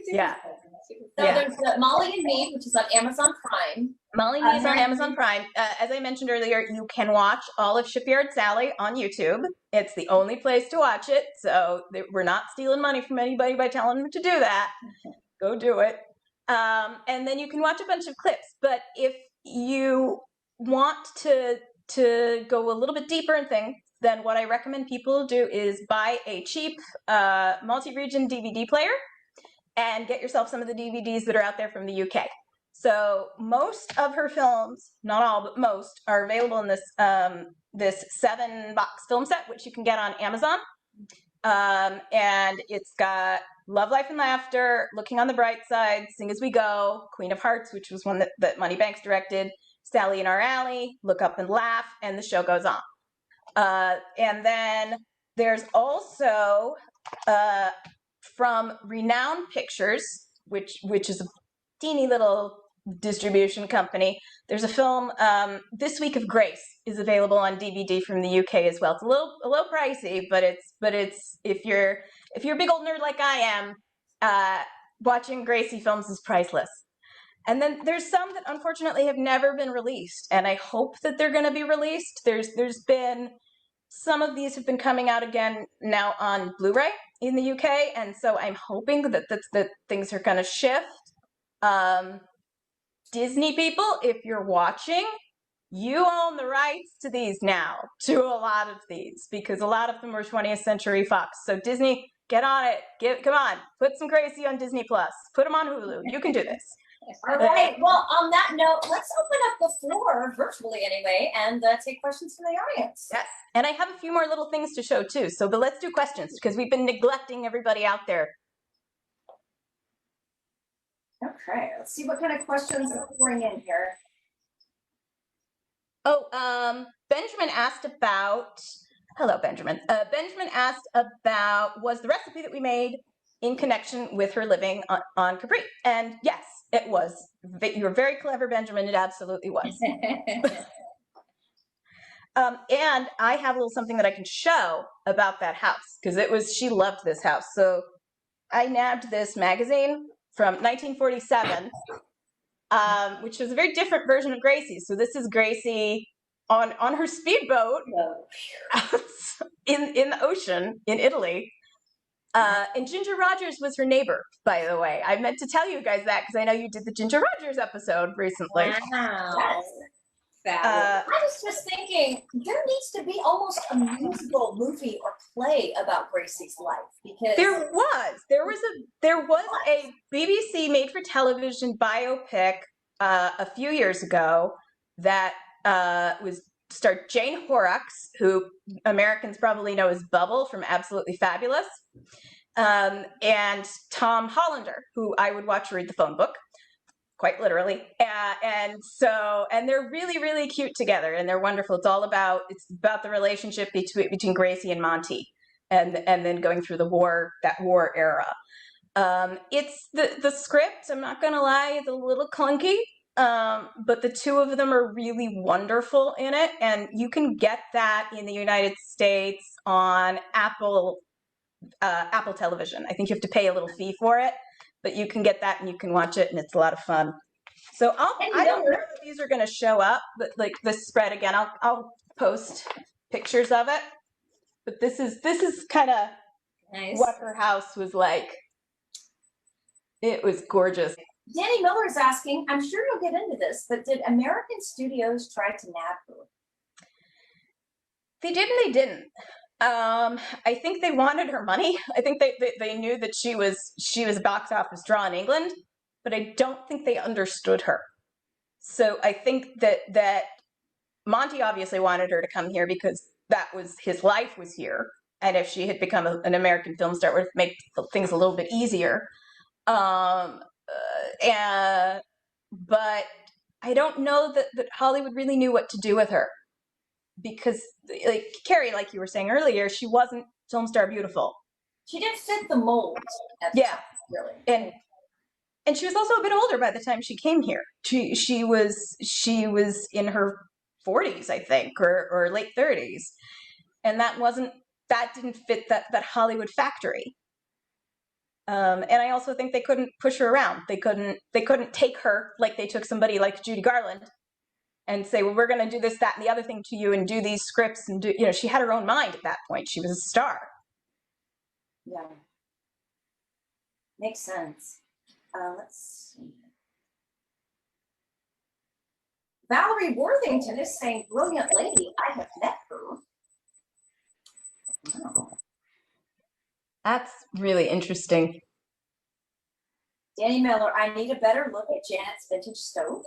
Speaker 2: Yeah.
Speaker 1: So there's Molly and Me, which is on Amazon Prime.
Speaker 2: Molly and Me is on Amazon Prime. As I mentioned earlier, you can watch all of Shipyard Sally on YouTube. It's the only place to watch it. So we're not stealing money from anybody by telling them to do that. Go do it. And then you can watch a bunch of clips. But if you want to go a little bit deeper in things, then what I recommend people do is buy a cheap multi-region DVD player and get yourself some of the DVDs that are out there from the UK. So most of her films, not all, but most, are available in this 7-box film set, which you can get on Amazon. And it's got Love, Life, and Laughter, Looking on the Bright Side, Sing As We Go, Queen of Hearts, which was one that Monty Banks directed, Sally in Our Alley, Look Up and Laugh, and the show goes on. And then there's also from Renown Pictures, which is a teeny little distribution company. There's a film, This Week of Grace, is available on DVD from the UK as well. It's a little pricey, but it's if you're a big old nerd like I am, watching Gracie films is priceless. And then there's some that unfortunately have never been released, and I hope that they're going to be released. There's been some of these have been coming out again now on Blu-ray in the UK, and so I'm hoping that things are going to shift. Disney people, if you're watching, you own the rights to these now, to a lot of these, because a lot of them were 20th Century Fox. So Disney, Get on it. Come on. Put some Gracie on Disney Plus. Put them on Hulu. You can do this.
Speaker 1: All right. Well, on that note, let's open up the floor, virtually anyway, and take questions from the audience.
Speaker 2: Yes. And I have a few more little things to show too. But let's do questions because we've been neglecting everybody out there.
Speaker 1: Okay. Let's see what kind of questions are pouring in here.
Speaker 2: Oh, Benjamin asked about, hello, Benjamin. Benjamin asked about, was the recipe that we made in connection with her living on Capri? And yes, it was. You were very clever, Benjamin. It absolutely was. And I have a little something that I can show about that house because she loved this house. So I nabbed this magazine from 1947, which was a very different version of Gracie's. So this is Gracie on her speedboat in the ocean in Italy. And Ginger Rogers was her neighbor, by the way. I meant to tell you guys that because I know you did the Ginger Rogers episode recently.
Speaker 3: Wow.
Speaker 1: I was just thinking there needs to be almost a musical movie or play about Gracie's life because
Speaker 2: there was a BBC made for television biopic a few years ago that starred Jane Horrocks, who Americans probably know as Bubble from Absolutely Fabulous, and Tom Hollander, who I would watch read the phone book. Quite literally. And they're really, really cute together and they're wonderful. It's about the relationship between Gracie and Monty and then going through that war era. It's the script, I'm not going to lie, it's a little clunky, but the two of them are really wonderful in it. And you can get that in the United States on Apple television. I think you have to pay a little fee for it. But you can get that and you can watch it and it's a lot of fun. So I don't know if these are going to show up, but like this spread again, I'll post pictures of it. But this is kind of
Speaker 3: Nice.
Speaker 2: what her house was like. It was gorgeous.
Speaker 1: Danny Miller is asking, I'm sure you'll get into this, but did American studios try to nab her?
Speaker 2: They did and they didn't. I think they wanted her money. I think they knew that she was a box office draw in England, but I don't think they understood her. So I think that Monty obviously wanted her to come here because that was his life was here, and if she had become an American film star, it would make things a little bit easier. But I don't know that Hollywood really knew what to do with her. Because, like Carrie, like you were saying earlier, she wasn't film star beautiful.
Speaker 1: She didn't fit the mold.
Speaker 2: Yeah,
Speaker 1: really.
Speaker 2: And she was also a bit older by the time she came here. She was in her 40s, I think, or late 30s, and that didn't fit that Hollywood factory. And I also think they couldn't push her around. They couldn't take her like they took somebody like Judy Garland. And say, well, we're going to do this, that, and the other thing to you and do these scripts and do, she had her own mind at that point. She was a star.
Speaker 1: Yeah. Makes sense. Let's see. Valerie Worthington is saying, brilliant lady, I have met her. Wow.
Speaker 2: That's really interesting.
Speaker 1: Danny Miller, I need a better look at Janet's vintage stove.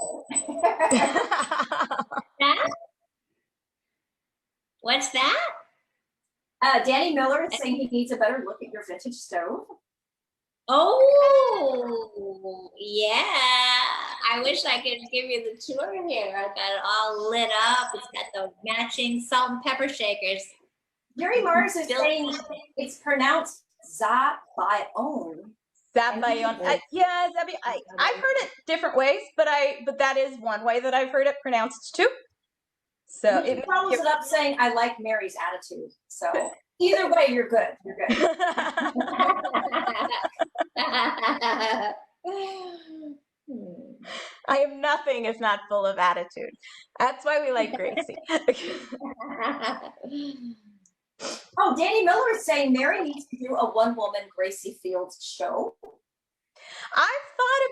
Speaker 3: What's that?
Speaker 1: Danny Miller is saying he needs a better look at your vintage stove.
Speaker 3: Oh, yeah. I wish I could give you the tour here. I've got it all lit up. It's got the matching salt and pepper shakers.
Speaker 1: Gary Mars is saying it's pronounced Zabaione.
Speaker 2: Zabaione. Yeah, I've heard it different ways, but that is one way that I've heard it pronounced too. So
Speaker 1: it follows it up saying, I like Mary's attitude. So either way, you're good. You're good.
Speaker 2: I am nothing if not full of attitude. That's why we like Gracie.
Speaker 1: Oh, Danny Miller is saying Mary needs to do a one-woman Gracie Fields show.
Speaker 2: I've thought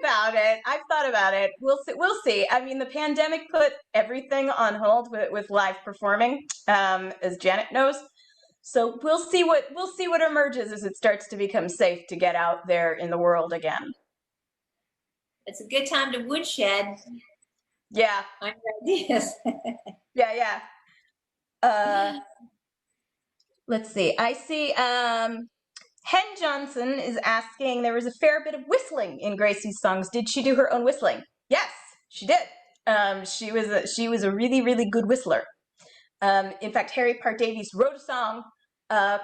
Speaker 2: about it. We'll see. I mean, the pandemic put everything on hold with live performing, as Janet knows. So we'll see what emerges as it starts to become safe to get out there in the world again.
Speaker 3: It's a good time to woodshed.
Speaker 2: Yeah.
Speaker 3: On your ideas.
Speaker 2: Yeah. Let's see. I see. Hen Johnson is asking, there was a fair bit of whistling in Gracie's songs. Did she do her own whistling? Yes, she did. She was a really, really good whistler. In fact, Harry Park Davies wrote a song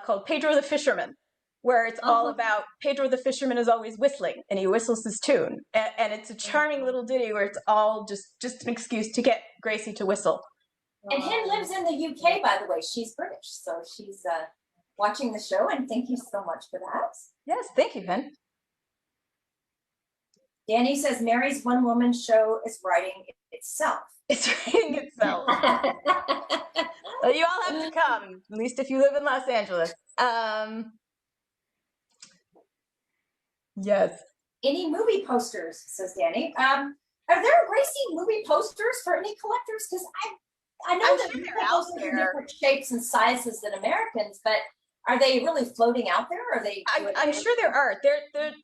Speaker 2: called Pedro the Fisherman, where it's all about Pedro the Fisherman is always whistling, and he whistles his tune. And it's a charming little ditty where it's all just an excuse to get Gracie to whistle.
Speaker 1: And Hen lives in the UK, by the way. She's British, so she's watching the show, and thank you so much for that.
Speaker 2: Yes, thank you, Hen.
Speaker 1: Danny says Mary's one-woman show is writing itself.
Speaker 2: It's writing itself. Well, you all have to come, at least if you live in Los Angeles. Yes.
Speaker 1: Any movie posters, says Danny. Are there Gracie movie posters for any collectors? Because I know that they're out there in different shapes and sizes than Americans, but are they really floating out there? Or are they?
Speaker 2: I'm sure there are.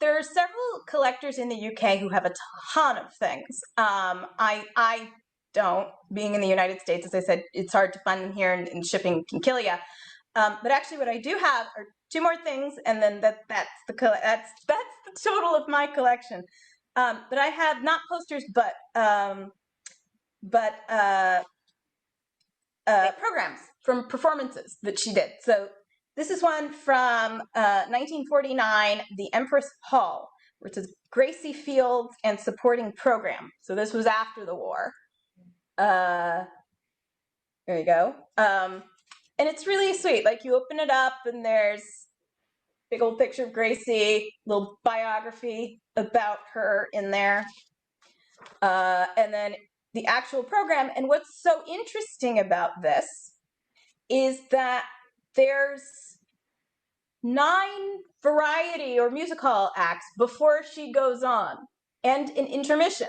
Speaker 2: There are several collectors in the UK who have a ton of things. I don't. Being in the United States, as I said, it's hard to find them here, and shipping can kill you. But actually, what I do have are 2 more things, and then that's the total of my collection. But I have not posters, but programs from performances that she did. So this is one from 1949, the Empress Hall, where it says Gracie Fields and supporting program. So this was after the war. There you go. And it's really sweet. Like, you open it up and there's big old picture of Gracie, little biography about her in there. And then the actual program. And what's so interesting about this is that there's 9 variety or music hall acts before she goes on, and an intermission.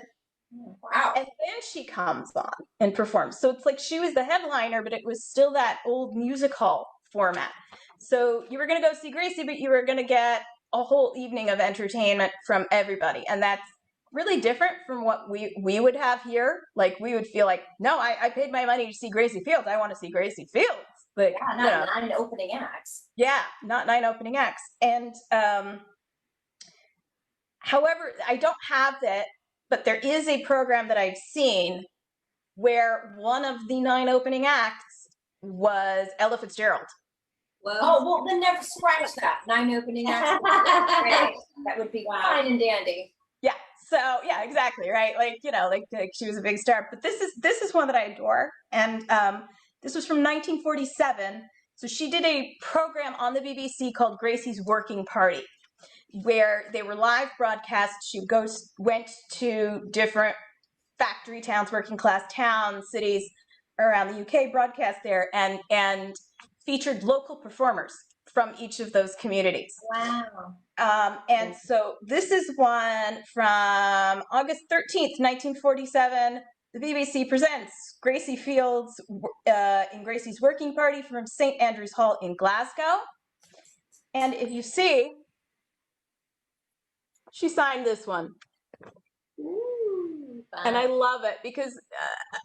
Speaker 1: Wow.
Speaker 2: And then she comes on and performs. So it's like she was the headliner, but it was still that old music hall format. So you were going to go see Gracie, but you were going to get a whole evening of entertainment from everybody. And that's really different from what we would have here. Like, we would feel like, no, I paid my money to see Gracie Fields. I want to see Gracie Fields. Like,
Speaker 1: yeah, not 9 opening acts.
Speaker 2: Yeah, not 9 opening acts. And however, I don't have that, but there is a program that I've seen where one of the 9 opening acts was Ella Fitzgerald.
Speaker 1: Well, oh, well, then never scratch that. 9 opening acts. That would be fine and dandy.
Speaker 2: Yeah. So yeah, exactly. Right. Like, like she was a big star, but this is one that I adore. And this was from 1947. So she did a program on the BBC called Gracie's Working Party, where they were live broadcasts. She went to different factory towns, working class towns, cities around the UK, broadcast there, and featured local performers from each of those communities.
Speaker 3: Wow.
Speaker 2: And so this is one from August 13th, 1947. The BBC presents Gracie Fields in Gracie's Working Party from St. Andrew's Hall in Glasgow. And if you see, she signed this one.
Speaker 3: Ooh,
Speaker 2: and I love it because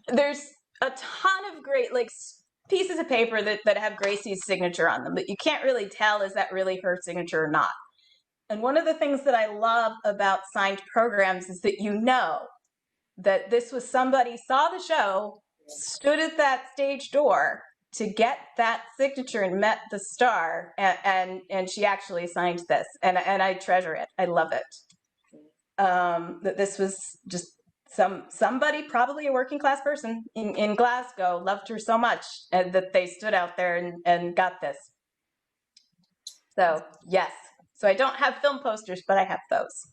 Speaker 2: there's a ton of great pieces of paper that have Gracie's signature on them, but you can't really tell, is that really her signature or not? And one of the things that I love about signed programs is that that this was somebody saw the show, stood at that stage door to get that signature and met the star, and she actually signed this, and I treasure it. I love it. That this was just somebody, probably a working class person in Glasgow, loved her so much and that they stood out there and got this. So yes. So I don't have film posters, but I have those.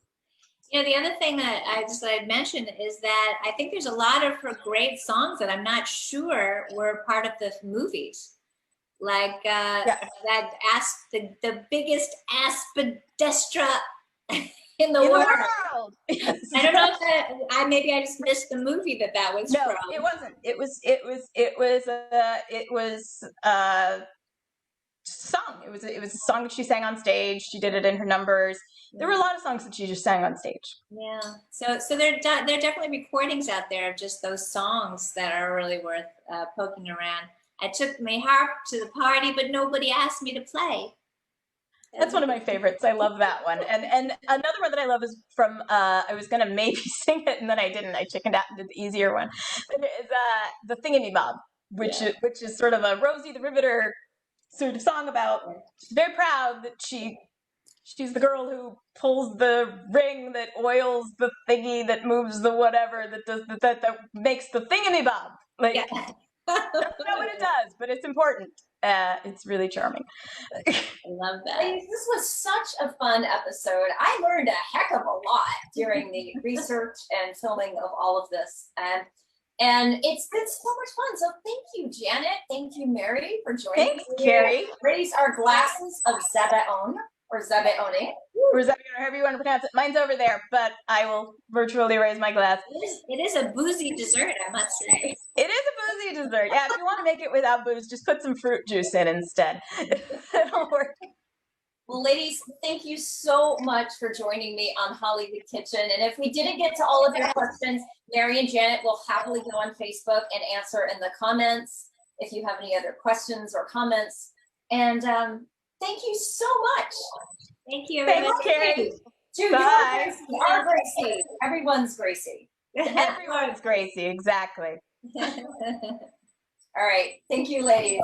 Speaker 3: The other thing that I'd mention is that I think there's a lot of her great songs that I'm not sure were part of the movies. Like the biggest aspidestra in the world.
Speaker 2: Yes.
Speaker 3: I don't know if maybe I just missed the movie that was from.
Speaker 2: No, it wasn't. It was song. It was a song that she sang on stage. She did it in her numbers. There were a lot of songs that she just sang on stage.
Speaker 3: Yeah. So there are definitely recordings out there of just those songs that are really worth poking around. I took my harp to the party, but nobody asked me to play.
Speaker 2: That's one of my favorites. I love that one. And another one that I love is from, I was going to maybe sing it and then I didn't. I chickened out and did the easier one. But it's the Thingamy-Bob, which is sort of a Rosie the Riveter sort of song about, she's very proud that she's the girl who pulls the ring that oils the thingy that moves the whatever that does that makes the Thingamy-Bob. Like, that's not what it does, but it's important. It's really charming.
Speaker 3: I love that.
Speaker 1: This was such a fun episode. I learned a heck of a lot during the research and filming of all of this. And it's been so much fun. So thank you, Janet. Thank you, Mary, for joining
Speaker 2: Thanks,
Speaker 1: me.
Speaker 2: Carrie.
Speaker 1: Raise our glasses of Zabaione or Zabaione.
Speaker 2: Or Zabaione, however you want to pronounce it. Mine's over there, but I will virtually raise my glass.
Speaker 3: It is a boozy dessert, I must say.
Speaker 2: It is a boozy dessert. Yeah, if you want to make it without booze, just put some fruit juice in instead. It'll work.
Speaker 1: Well, ladies, thank you so much for joining me on Hollywood Kitchen. And if we didn't get to all of your questions, Mary and Janet will happily go on Facebook and answer in the comments if you have any other questions or comments. And thank you so much.
Speaker 3: Thank you.
Speaker 2: Thanks, Carrie.
Speaker 1: Dude,
Speaker 2: Bye.
Speaker 1: you're our Gracie. Everyone's Gracie.
Speaker 2: Everyone's Gracie, exactly.
Speaker 1: All right. Thank you, ladies.